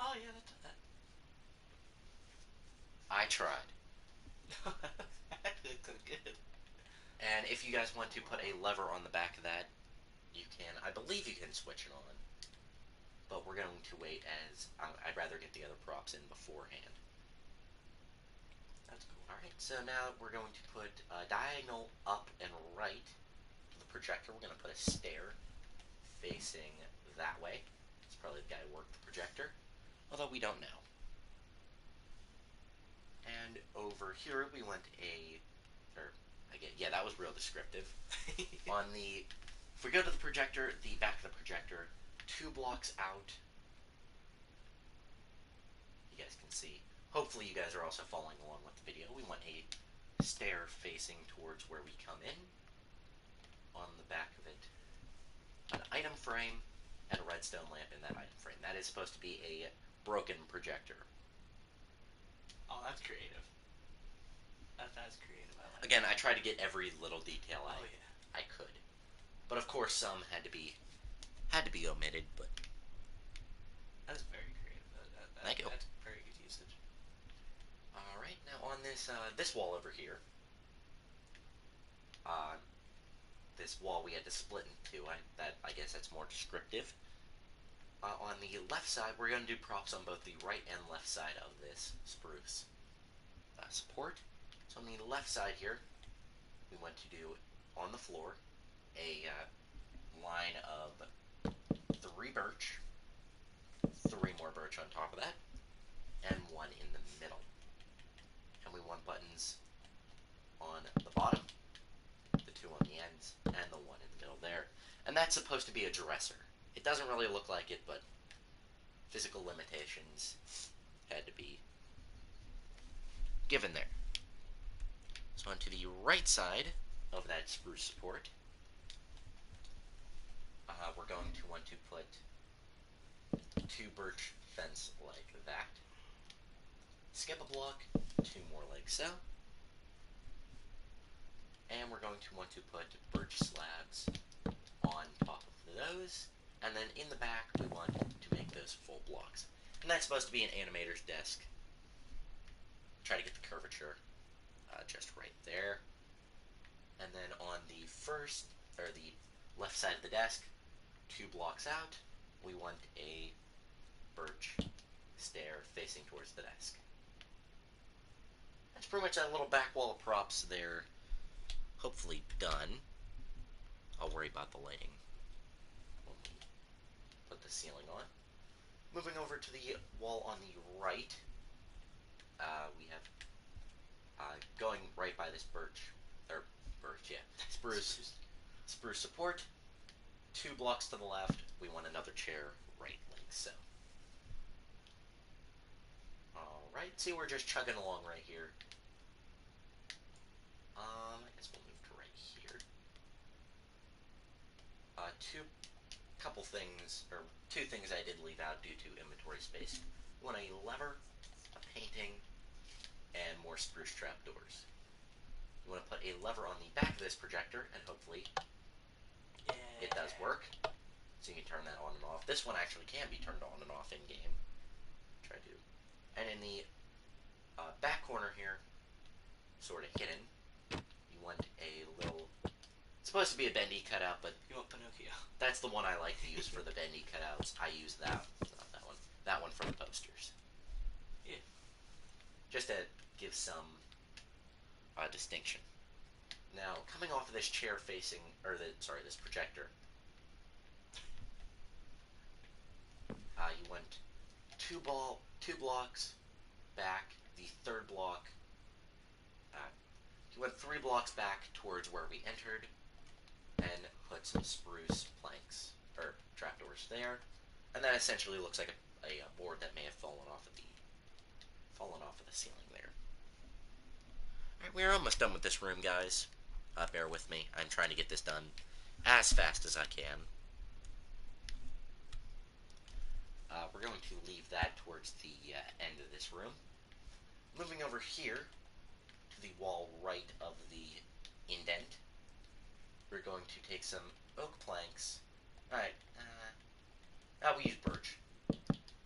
B: Oh yeah, that.
A: I tried.
B: Actually, looks kind of good.
A: And if you guys want to put a lever on the back of that, you can. I believe you can switch it on, but we're going to wait as I'd rather get the other props in beforehand.
B: That's cool.
A: Alright, so now we're going to put diagonal up and right to the projector. We're going to put a stair facing that way. It's probably the guy who worked the projector, although we don't know. And over here we want or again, yeah, that was real descriptive. On the, if we go to the projector, the back of the projector, 2 blocks out, you guys can see. Hopefully you guys are also following along with the video. We want a stair facing towards where we come in. On the back of it, an item frame and a redstone lamp in that item frame. That is supposed to be a broken projector.
B: Oh, that's creative. That's creative. I like
A: Again,
B: that.
A: I tried to get every little detail
B: Oh yeah.
A: I could, but of course some had to be omitted. But
B: That's very creative.
A: thank you.
B: That's very good usage.
A: All right, now on this wall over here, uh, this wall we had to split in two. I guess that's more descriptive. On the left side, we're going to do props on both the right and left side of this spruce support. So on the left side here, we want to do on the floor a line of 3 birch, 3 more birch on top of that, and 1 in the middle. And we want buttons on the bottom, the 2 on the ends, and the 1 in the middle there. And that's supposed to be a dresser. It doesn't really look like it, but physical limitations had to be given there. So onto the right side of that spruce support, we're going to want to put 2 birch fence like that. Skip a block, 2 more like so. And we're going to want to put birch slabs on top of those. And then in the back, we want to make those full blocks. And that's supposed to be an animator's desk. Try to get the curvature just right there. And then on the left side of the desk, 2 blocks out, we want a birch stair facing towards the desk. That's pretty much that little back wall of props there, hopefully done. I'll worry about the lighting when we put the ceiling on. Moving over to the wall on the right, we have going right by this spruce support. 2 blocks to the left, we want another chair right like so. Alright, see, we're just chugging along right here. I guess we'll move to right here. Two things I did leave out due to inventory space. We want a lever, a painting, and more spruce trapdoors. You want to put a lever on the back of this projector, and hopefully it does work. So you can turn that on and off. This one actually can be turned on and off in game. Try to. And in the back corner here, sort of hidden, you want a little. It's supposed to be a Bendy cutout, but
B: You want Pinocchio?
A: that's the one I like to use for the Bendy cutouts. I use that, not that one. That one for the posters.
B: Yeah.
A: Just to give some distinction. Now, coming off of this chair facing, this projector, you want 2 blocks back. The third block, you went 3 blocks back towards where we entered, and put some spruce planks or trapdoors there, and that essentially looks like a board that may have fallen off of the ceiling there. All right, we're almost done with this room, guys. Bear with me. I'm trying to get this done as fast as I can. We're going to leave that towards the end of this room. Moving over here, the wall right of the indent. We're going to take some oak planks. Alright, we use birch.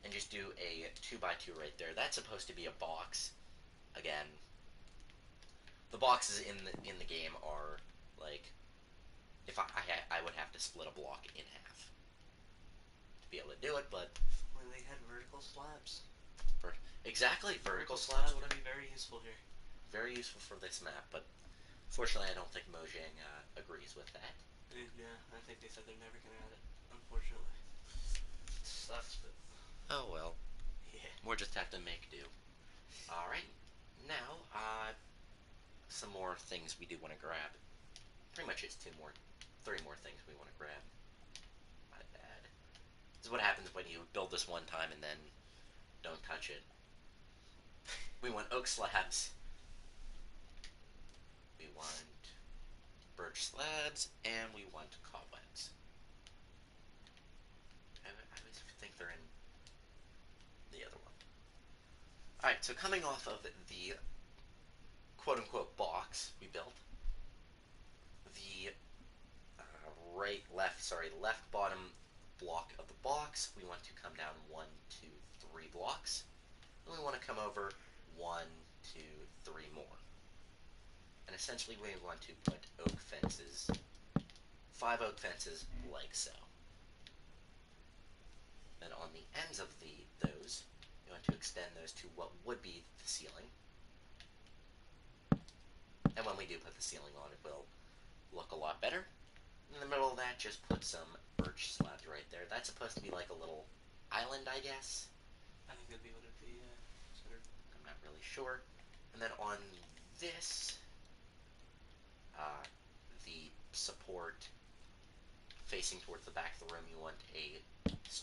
A: And just do a 2x2 right there. That's supposed to be a box. Again, the boxes in the game are like, if I would have to split a block in half to be able to do it, but
B: When they had vertical slabs.
A: for, exactly, vertical slabs
B: slabs
A: would
B: would
A: have
B: be very useful here.
A: very useful for this map, but fortunately I don't think Mojang agrees with that.
B: Yeah, I think they said they're never gonna add it. Unfortunately, it sucks, but
A: Oh well,
B: yeah.
A: we'll just have to make do. Alright, now, some more things we do want to grab. Pretty much it's three more things we want to grab. My bad. This is what happens when you build this one time and then don't touch it. We want oak slabs. We want birch slabs, and we want cobwebs. I always think they're in the other one. Alright, so coming off of the quote-unquote box we built, the left bottom block of the box, we want to come down 1, 2, 3 blocks. And we want to come over 1, 2, 3 more. And essentially we want to put oak fences, 5 oak fences like so. Then on the ends of those, you want to extend those to what would be the ceiling. And when we do put the ceiling on, it will look a lot better. In the middle of that, just put some birch slabs right there. That's supposed to be like a little island, I guess.
B: I think that'd be what it'd be.
A: I'm not really sure. And then on this, the support facing towards the back of the room, you want a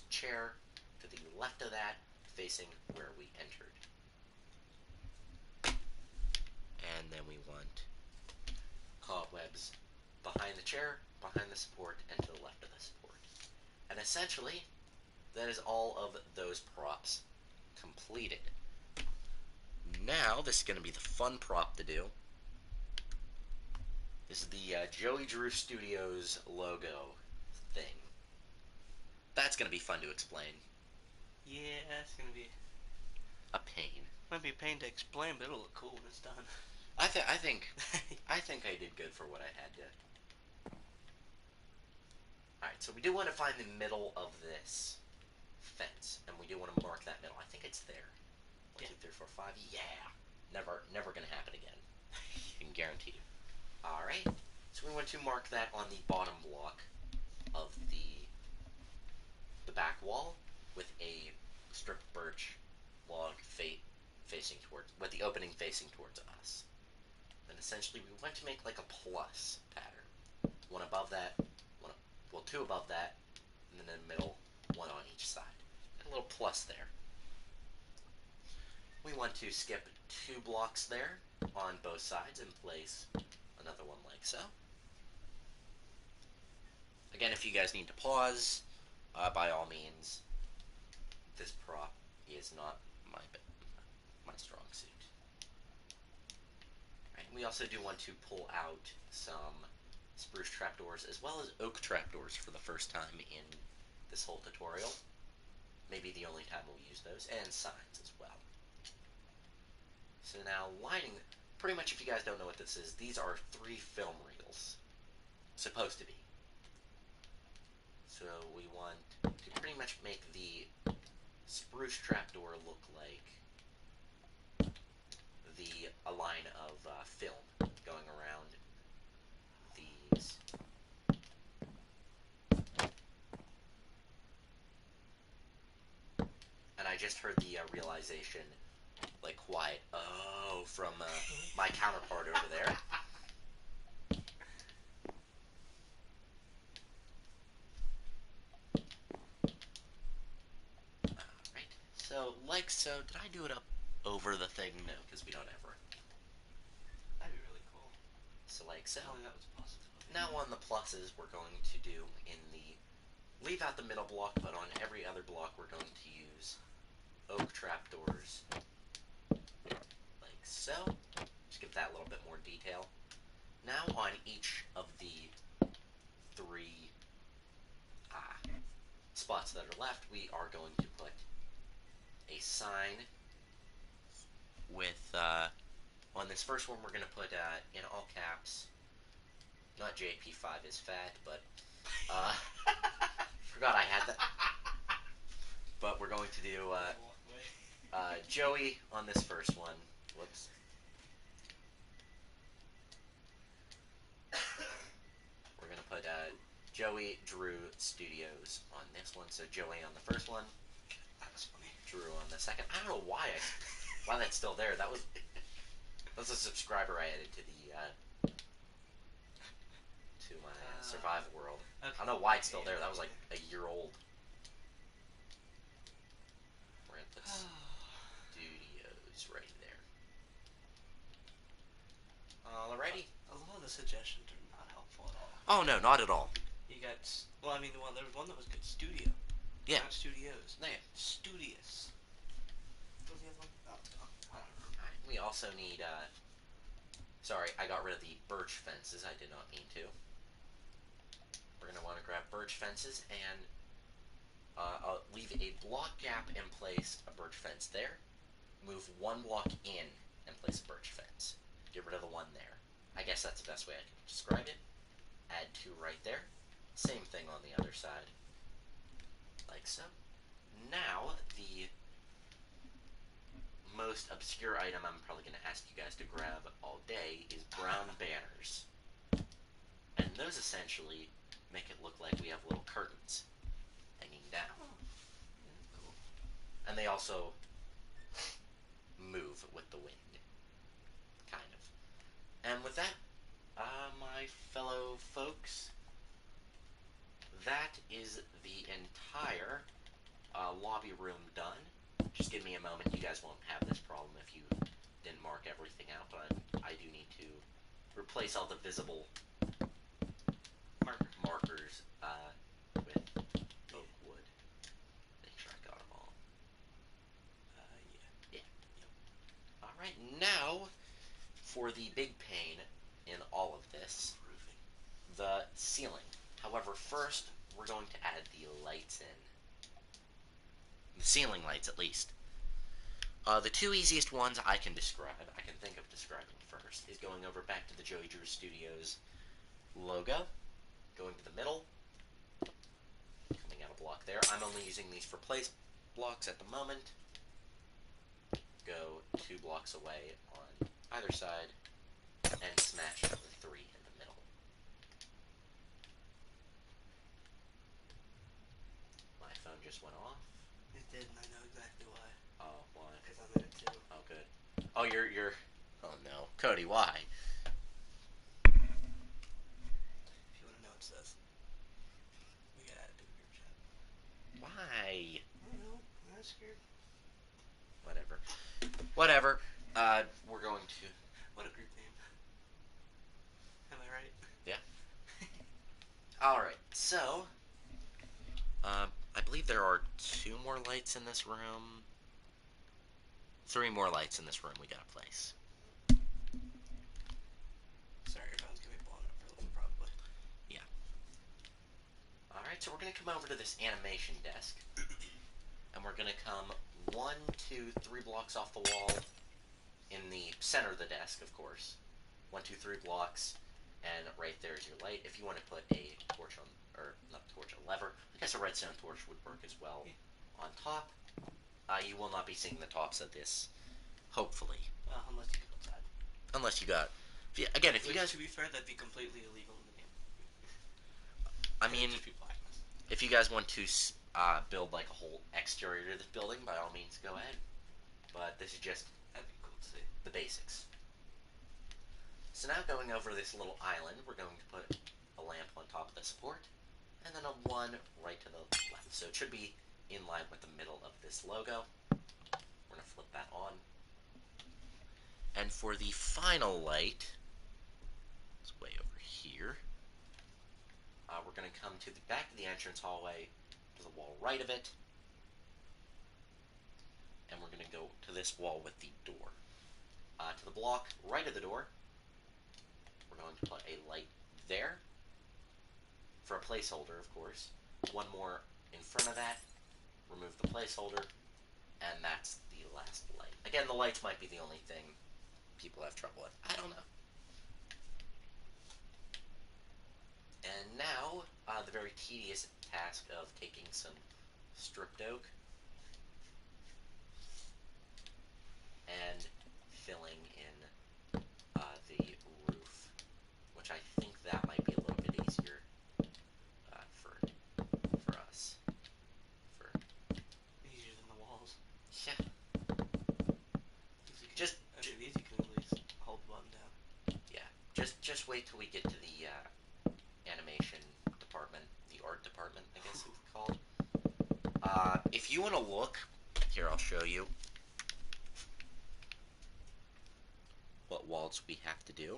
A: chair to the left of that, facing where we entered. And then we want cobwebs behind the chair, behind the support, and to the left of the support. And essentially, that is all of those props completed. Now, this is going to be the fun prop to do. This is the Joey Drew Studios logo thing. That's going to be fun to explain.
B: Yeah, it's gonna be.
A: A pain.
B: Might be a pain to explain, but it'll look cool when it's done.
A: I think I did good for what I had to. Alright, so we do want to find the middle of this fence, and we do want to mark that middle. I think it's there. 1,
B: Yeah.
A: 2, 3, 4, 5. Yeah. Never gonna happen again. I can guarantee you. Alright. So we want to mark that on the bottom block of the back wall with a stripped birch log facing towards, with the opening facing towards us. Then essentially we want to make like a plus pattern. One above that, two above that, and then in the middle, one on each side. And a little plus there. We want to skip 2 blocks there on both sides and place another one like so. Again, if you guys need to pause, by all means, this prop is not my strong suit. Right, we also do want to pull out some spruce trapdoors as well as oak trapdoors for the first time in this whole tutorial. Maybe the only time we'll use those, and signs as well. So now lining, pretty much if you guys don't know what this is, these are 3 film reels. Supposed to be. So we want to pretty much make the spruce trapdoor look like a line of film going around these. And I just heard the realization, like quiet, oh, from my counterpart over there. Alright, so like so, did I do it up over the thing? No, because we don't ever.
B: That'd be really cool.
A: So like so.
B: Only that was possible.
A: Now on the pluses, we're going to do in the, leave out the middle block, but on every other block we're going to use oak trapdoors, like so. Just give that little more detail. Now on each of the three spots that are left, we are going to put a sign with, on this first one, we're going to put in all caps, not JP5 is fat, but, forgot I had that. But we're going to do Joey on this first one. Whoops. We're going to put Joey Drew Studios on this one. So Joey on the first one,
B: That was funny.
A: Drew on the second. I don't know why that's still there. That's a subscriber I added to the to my survival world.
B: Okay.
A: I don't know why it's still there. That was like a year old. We're gonna put Studios right there. Alrighty.
B: A lot of the suggestions are not helpful at all.
A: Oh no, not at all.
B: You got, well, I mean, there was one that was good. Studio.
A: Yeah.
B: Not studios.
A: Yeah.
B: Studious. What was the other one? Oh, I don't remember.
A: Alright, we also need, sorry, I got rid of the birch fences. I did not mean to. We're going to want to grab birch fences and leave a block gap in place, a birch fence there. Move one block in and place a birch fence. Get rid of the one there. I guess that's the best way I can describe it. Add two right there. Same thing on the other side. Like so. Now, the most obscure item I'm probably going to ask you guys to grab all day is brown banners. And those essentially make it look like we have little curtains hanging down.
B: Oh, yeah, cool.
A: And they also move with the wind. Kind of. And with that, my fellow folks, that is the entire lobby room done. Just give me a moment. You guys won't have this problem if you didn't mark everything out, but I do need to replace all the visible markers with oak wood. Make sure I got them all.
B: Yeah.
A: Yeah. Alright, now for the big pain in all of this,
B: Roofing.
A: the ceiling. However, first, we're going to add the lights in. The ceiling lights, at least. The two easiest ones I can think of describing first, is going over back to the Joey Drew Studios logo, going to the middle, coming out a block there. I'm only using these for place blocks at the moment. Go 2 blocks away on either side, and smash the 3 in the middle. My phone just went off.
B: It did, and I know exactly why.
A: Oh, why?
B: Because I'm in it too.
A: Oh, good. Oh, you're... Oh, no. Cody, why?
B: If you want to know what it says, we gotta add it to a group chat.
A: Why?
B: I don't know. I'm not scared.
A: Whatever. Whatever. We're going to...
B: What a group name. Am I right?
A: Yeah. Alright, so... I believe there are 2 more lights in this room. 3 more lights in this room we gotta place.
B: Sorry, your phone's gonna be blowing up for a little, probably.
A: Yeah. Alright, so we're gonna come over to this animation desk. And we're gonna come 1, 2, 3 blocks off the wall. In the center of the desk, of course. 1, 2, 3 blocks. And right there is your light. If you want to put a torch on, or not a torch, a lever, I guess a redstone torch would work as well. Yeah. On top, you will not be seeing the tops of this, hopefully.
B: Unless you go outside.
A: Unless you got, again, if you guys,
B: to be fair, that'd be completely illegal in the game.
A: I mean,
B: just be blackness.
A: If you guys want to build like a whole exterior to this building, by all means, go ahead. But this is just
B: That'd be cool to see.
A: the basics. So now going over this little island, we're going to put a lamp on top of the support, and then a 1 right to the left. So it should be in line with the middle of this logo. We're going to flip that on. And for the final light, it's way over here, we're going to come to the back of the entrance hallway, to the wall right of it, and we're going to go to this wall with the door. To the block right of the door, We're going to put a light there for a placeholder, of course. One more in front of that. Remove the placeholder, and that's the last light. Again, the lights might be the only thing people have trouble with. I don't know. And now, the very tedious task of taking some stripped oak and filling in the roof, which I think that might be a little bit easier for us. For
B: Easier than the walls.
A: yeah, just
B: These you can at least hold the button down.
A: yeah, just wait till we get to the animation department, the art department, I guess it's called. If you want to look, here I'll show you what walls we have to do.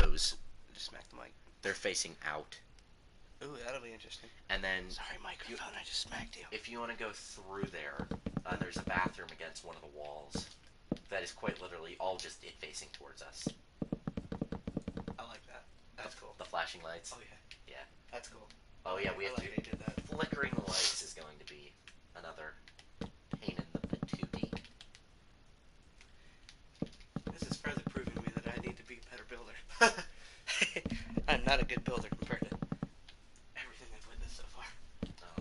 A: Those,
B: Just smack the mic.
A: they're facing out.
B: Ooh, that'll be interesting.
A: And then,
B: Sorry, microphone, I just smacked you.
A: if you want to go through there, there's a bathroom against one of the walls. That is quite literally all just it facing towards us.
B: I like that. That's cool.
A: The flashing lights.
B: Oh, yeah.
A: Yeah.
B: That's cool.
A: Oh, yeah, we have
B: like
A: to.
B: They did that.
A: Flickering the lights is going to be another pain in the patootie.
B: This is further proving to me that I need to be a better builder. I'm not a good builder compared to everything I've witnessed so far.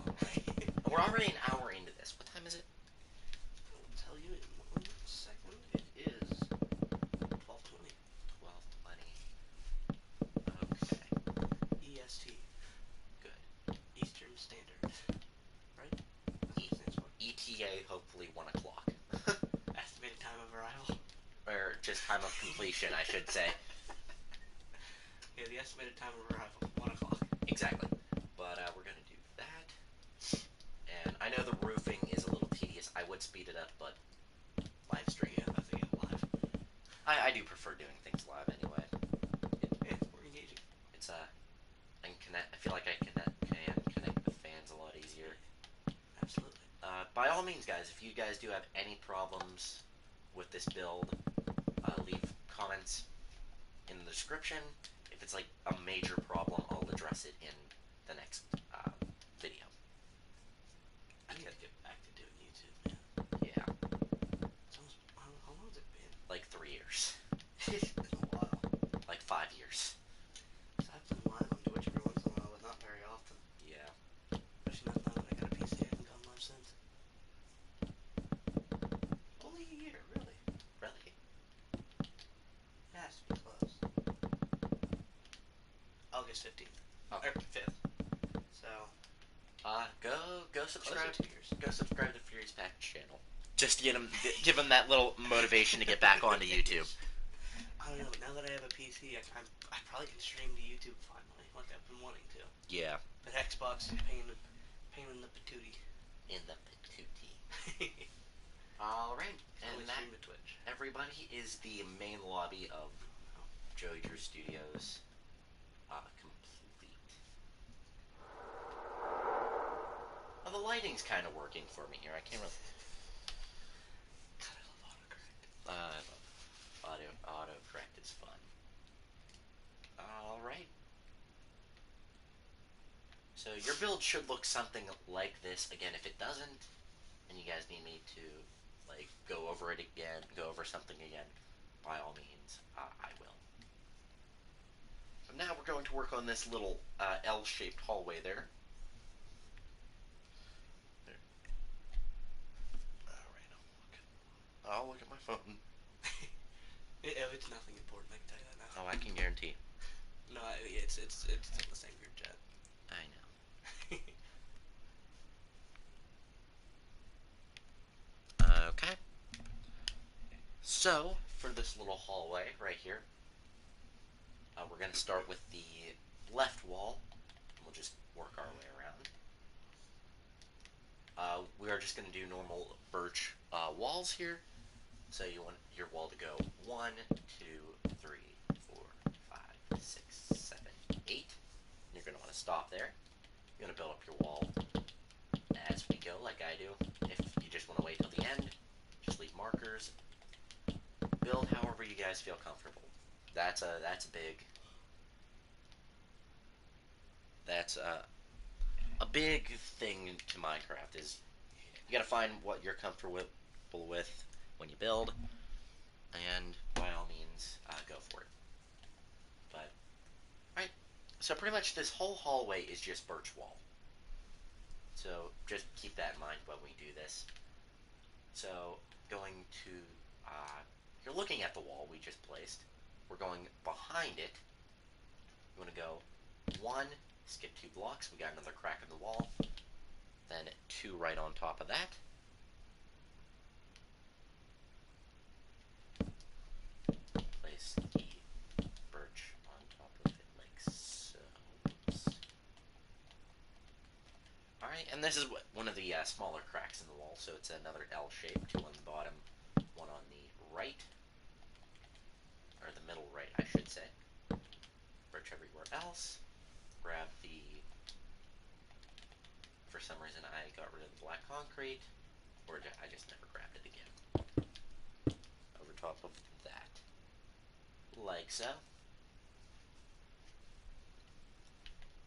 A: Alright. We're already an hour into this. What time is it?
B: I'll tell you in 1 second. It is 12:20.
A: 12:20. Okay.
B: EST.
A: Good.
B: Eastern Standard. Right? That's what it stands for.
A: ETA, hopefully 1 o'clock.
B: Estimated time of arrival.
A: Or just time of completion, I should say.
B: Yeah, the estimated time of arrival, 1 o'clock.
A: Exactly. But we're going to do that. And I know the roofing is a little tedious. I would speed it up, but live stream.
B: Yeah, I think it's live.
A: I do prefer doing things live anyway.
B: Yeah, it's more engaging.
A: It's I can connect. I feel like I can connect with fans a lot easier.
B: Absolutely.
A: By all means, guys, if you guys do have any problems with this build, leave comments in the description. If it's like a major problem, I'll address it in the next video.
B: I need to get back to doing YouTube, man.
A: Yeah,
B: It's almost, how long has it been?
A: like 3 years,
B: It's been a while.
A: like 5 years.
B: So I've been live on Twitch every once in a while, but not very often.
A: Yeah.
B: Especially not now that I got a PC, I haven't gone live since. Only a year, really.
A: Really?
B: It has to be close. August 15th.
A: Okay.
B: Or 5th. So,
A: Go subscribe.
B: close to 2 years.
A: Go subscribe to Fury's Pack channel. Just to give him that little motivation to get back onto YouTube.
B: I don't know, but now that I have a PC, I probably can stream to YouTube finally, like I've been wanting to.
A: Yeah.
B: But Xbox is pain in the patootie.
A: In the patootie. All right, and
B: Only
A: that,
B: stream to Twitch.
A: everybody, is the main lobby of Joey Drew Studios complete. Well, the lighting's kind of working for me here. I can't really.
B: God, I love autocorrect.
A: Autocorrect is fun. All right. So your build should look something like this. Again, if it doesn't, and you guys need me to like go over it again, go over something again, by all means, I will. But now we're going to work on this little L-shaped hallway there. All right, I'll look at my phone.
B: It's nothing important, I can tell you that now.
A: Oh, I can guarantee.
B: No, it's in the same group chat.
A: I know. Okay. So, for this little hallway right here, we're going to start with the left wall. We'll just work our way around. We are just going to do normal birch walls here. So you want your wall to go 1, 2, 3, 4, 5, 6, 7, 8. And you're going to want to stop there. You're going to build up your wall as we go, like I do. If you just want to wait till the end, just leave markers. Build however you guys feel comfortable. That's that's a big thing to Minecraft is you gotta find what you're comfortable with when you build, and by all means, go for it. But all right, so pretty much this whole hallway is just birch wall. So just keep that in mind when we do this. So going to, you're looking at the wall we just placed. We're going behind it. You want to go one, skip 2 blocks. We got another crack in the wall. Then two right on top of that. Place the birch on top of it like so. Oops. All right, and this is one of the smaller cracks in the wall, so it's another L shape. Two on the bottom, one on the right, or the middle right, I should say. Birch everywhere else. Grab the. For some reason, I got rid of the black concrete, or I just never grabbed it again. Over top of that, like so.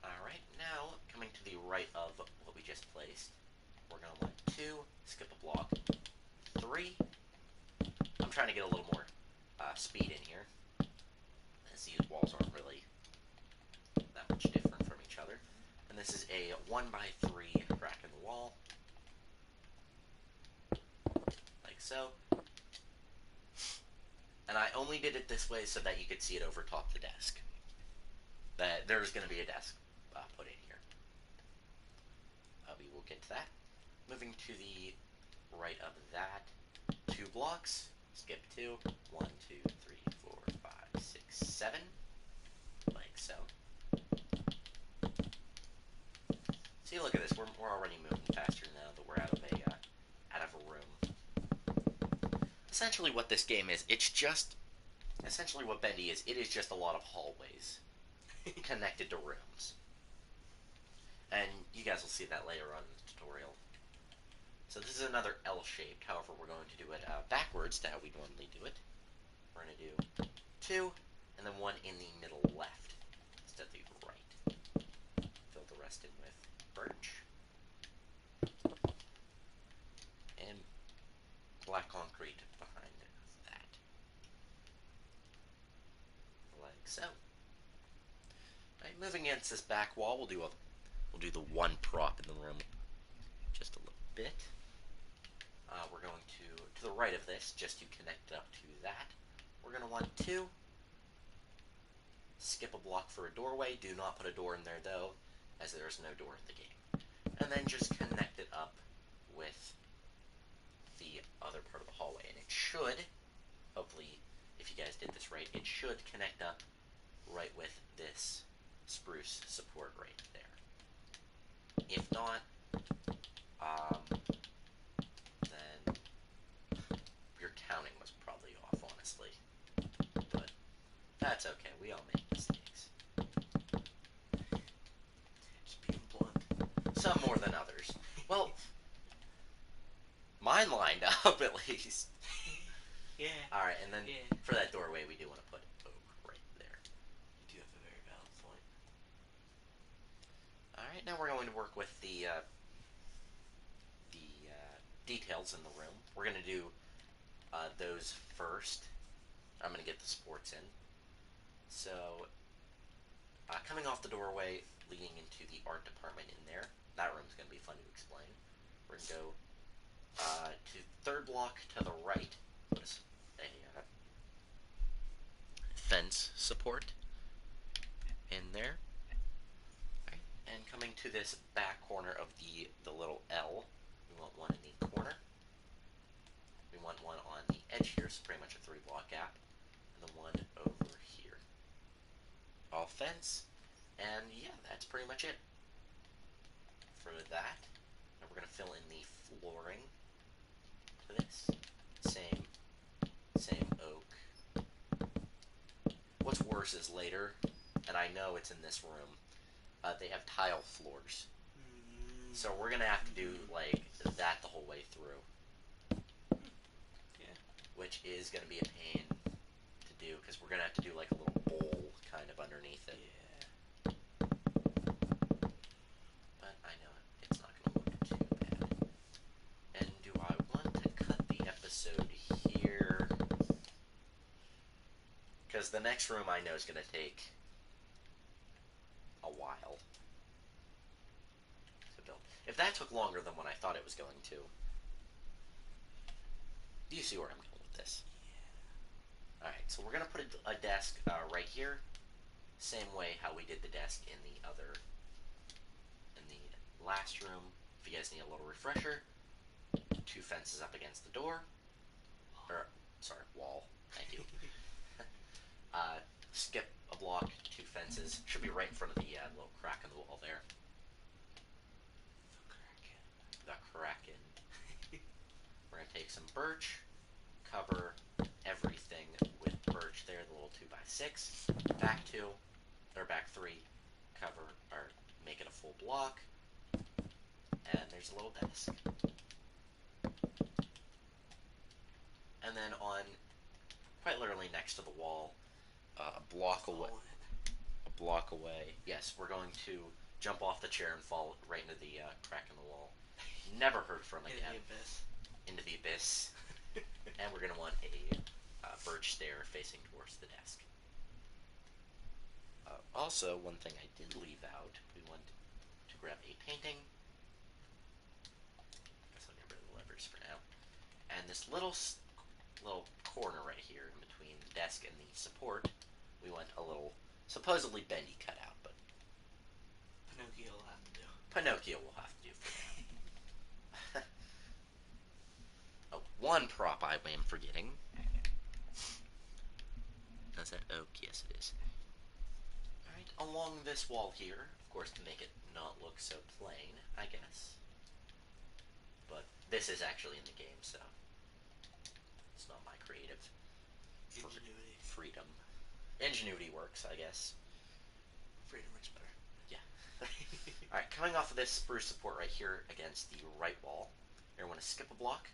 A: Alright, now coming to the right of what we just placed, we're going to want two, skip a block, three. I'm trying to get a little more speed in here, as these walls aren't really that much different from each other. And this is a 1x3 crack in the wall, like so. And I only did it this way so that you could see it over top the desk. That there's going to be a desk put in here. We will get to that. Moving to the right of that, 2 blocks, skip two, 1, 2, 3, 4, 5, 6, 7, like so. See, look at this. We're already moving faster now that we're out of a room. Essentially, what this game is, it's just essentially what Bendy is. It is just a lot of hallways connected to rooms, and you guys will see that later on in the tutorial. So this is another L-shaped. However, we're going to do it backwards to how we normally do it. We're going to do two, and then one in the middle left instead of the right. Fill the rest in with birch and black concrete behind that, like so. Right, moving against this back wall, we'll do the one prop in the room just a little bit. We're going to the right of this, just to connect up to that. We're going to want two. Skip a block for a doorway. Do not put a door in there, though, as there's no door in the game. And then just connect it up with the other part of the hallway. And it should, hopefully, if you guys did this right, it should connect up right with this spruce support right there. If not, then your counting was probably off, honestly. But that's okay. We all make mistakes.
B: Just being blunt.
A: Some more than others. Well, mine lined up at least.
B: Yeah.
A: Alright, and then
B: Yeah.
A: for that doorway, we do want to put oak right there.
B: You do have a very valid point.
A: Alright, now we're going to work with the details in the room. We're going to do those first. I'm going to get the sports in. So, coming off the doorway, leading into the art department in there. That room's going to be fun to explain. We're going to go to third block to the right. Put a fence support in there. Right. And coming to this back corner of the little L, we want one in the corner. We want one on the edge here, so pretty much a 3 block gap. And then one over here. All fence. And yeah, that's pretty much it for that. Now we're going to fill in the flooring to this. Same oak. What's worse is later, and I know it's in this room, they have tile floors. So we're going to have to do like that the whole way through.
B: Yeah.
A: Which is going to be a pain to do, because we're going to have to do like a little bowl kind of underneath it.
B: Yeah.
A: But I know it's not going to look too bad. And do I want to cut the episode here? Because the next room I know is going to take a while to build. If that took longer than what I thought it was going to, do you see where I'm going with this? Alright, so we're going to put a desk right here. Same way how we did the desk in the last room. If you guys need a little refresher, 2 fences up against the door. Or, sorry, wall. Thank you. Skip a block, 2 fences. Should be right in front of the little crack in the wall there. The Kraken. We're going to take some birch, cover everything with birch there, the little 2x6. Back 2, or back 3, cover, or make it a full block. And there's a little desk. And then on, quite literally next to the wall, a block away. Yes, we're going to jump off the chair and fall right into the crack in the wall. Never heard from again. Into the abyss. And we're going to want a birch stair facing towards the desk. Also, one thing I did leave out, we want to grab a painting. I guess I'll get rid of the levers for now. And this little corner right here in between the desk and the support, we want a little supposedly bendy cutout, but
B: Pinocchio will have to do.
A: Pinocchio will have to do for now. Oh, one prop I am forgetting. Is that oak? Yes, it is. Alright, along this wall here, of course, to make it not look so plain, I guess. But this is actually in the game, so it's not my creative freedom. Ingenuity works, I guess.
B: Freedom works better.
A: Yeah. Alright, coming off of this spruce support right here against the right wall, you're going to skip a block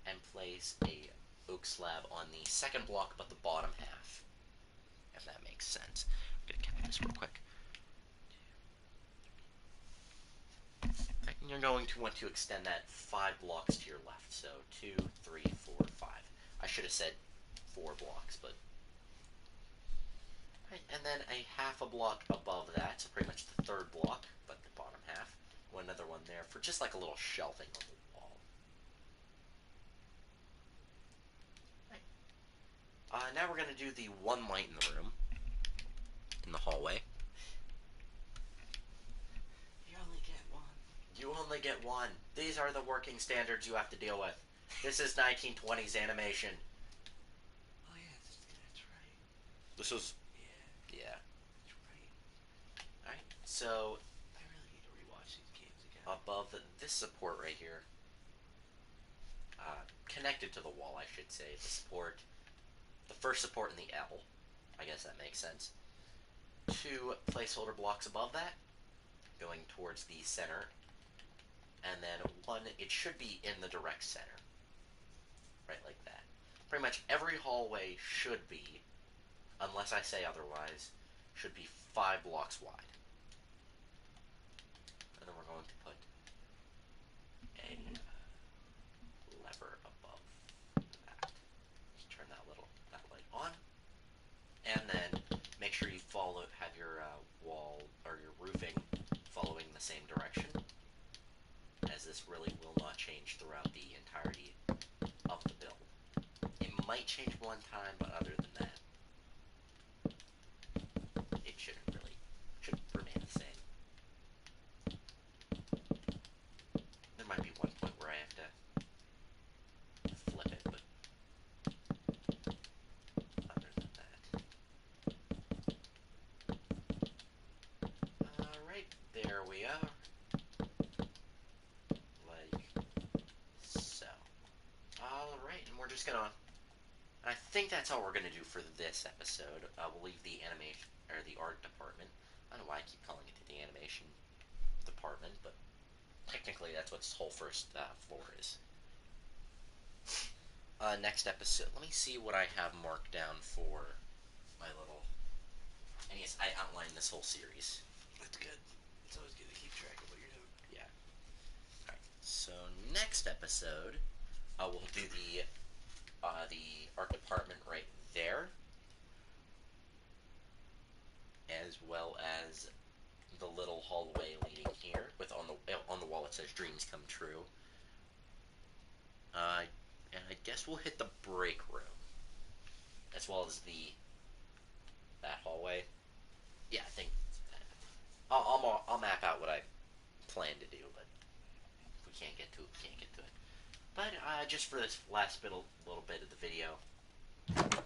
A: and place a oak slab on the second block, but the bottom half. If that makes sense. I'm going to count this real quick. And you're going to want to extend that 5 blocks to your left. So 2, 3, 4, 5. I should have said 4 blocks, but... Right, and then a half a block above that, so pretty much the third block, but the bottom half. Another one there for just like a little shelving on the wall. Right. Now we're going to do the one light in the room, in the hallway.
B: You only get one.
A: You only get one. These are the working standards you have to deal with. This is 1920s animation.
B: Oh yeah, that's right.
A: This was...
B: Yeah.
A: Yeah.
B: That's right.
A: Alright, so...
B: I really need to rewatch these games again.
A: Above this support right here, connected to the wall, I should say, the support, the first support in the L, I guess that makes sense. 2 placeholder blocks above that, going towards the center, and then 1, it should be in the direct center, right like that. Pretty much every hallway should be, unless I say otherwise, should be 5 blocks wide. And then we're going to put a lever above that. Just turn that light on, and then make sure you have your wall or your roofing following the same direction, as this really will not change throughout the entirety of the build. It might change one time, but other than that, it should remain the same. There might be one point where I have to flip it, but other than that. Alright, there we are. Like so. Alright, and we're just gonna... I think that's all we're gonna do for this episode. We'll leave the animation, or the art department. I don't know why I keep calling it the animation department, but technically that's what this whole first floor is. next episode. Let me see what I have marked down for my little. And yes, I outlined this whole series.
B: That's good. It's always good to keep track of what you're doing.
A: Yeah. All right. So next episode, we'll do the art department right there, as well as the little hallway leading here. With on the wall it says "Dreams Come True." Uh, and I guess we'll hit the break room, as well as the that hallway. Yeah, I think I'll map out what I plan to do, but if we can't get to it, we can't get to it. But just for this last little bit of the video,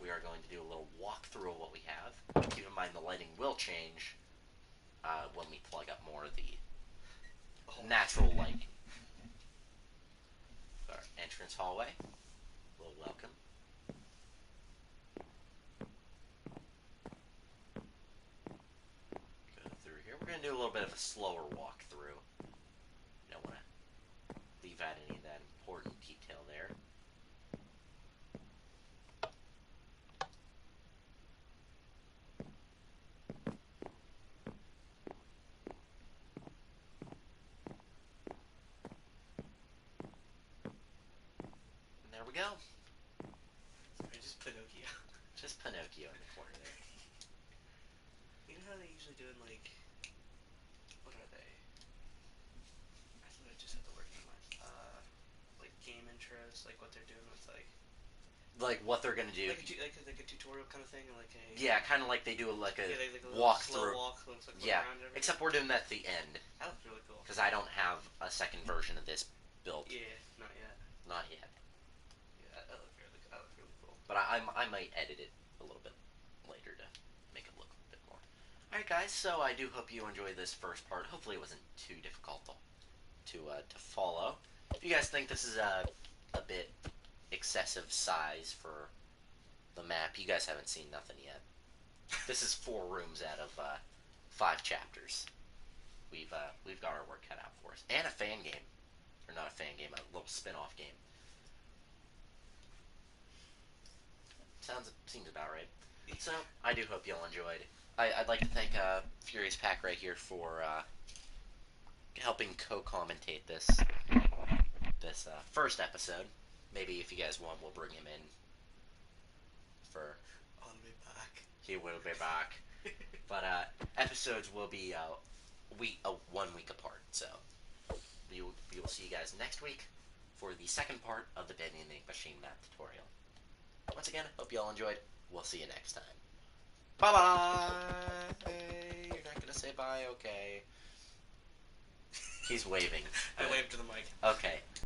A: we are going to do a little walkthrough of what we have. Keep in mind the lighting will change when we plug up more of the natural lighting. Our entrance hallway. A little welcome. Go through here. We're going to do a little bit of a slower walkthrough. Don't want to leave out any of that important detail there. And there we go.
B: Sorry, just Pinocchio.
A: Just Pinocchio in the corner there.
B: You know how they usually do in, like, what are they? I thought I just had the word in my mind. Like game intros, like what they're doing with,
A: Like what they're gonna do.
B: like a tutorial kind of thing, or like a
A: Yeah, kind of like they do like a
B: like a
A: walk
B: slow
A: through.
B: walk, looks like
A: Yeah,
B: around everything.
A: except we're doing that at the end
B: That looks really cool.
A: because I don't have a second version of this built.
B: Yeah, not yet.
A: Not yet.
B: Yeah, that looks really cool.
A: But I might edit it a little bit later to make it look a bit more. Alright guys, so I do hope you enjoyed this first part. Hopefully it wasn't too difficult to follow. If you guys think this is a bit excessive size for the map, you guys haven't seen nothing yet. This is 4 rooms out of 5 chapters. We've got our work cut out for us. And a fan game. Or not a fan game, a little spin-off game. Seems about right. So I do hope y'all enjoyed. I'd like to thank Furious Pack right here for helping co-commentate this first episode. Maybe if you guys want, we'll bring him in for.
B: I'll be back.
A: He will be back. But episodes will be 1 week apart. So we will see you guys next week for the second part of the Bendy and the Ink Machine map tutorial. Once again, hope you all enjoyed. We'll see you next time. Bye bye. You're not gonna say bye, okay? He's waving.
B: I waved to the mic.
A: Okay.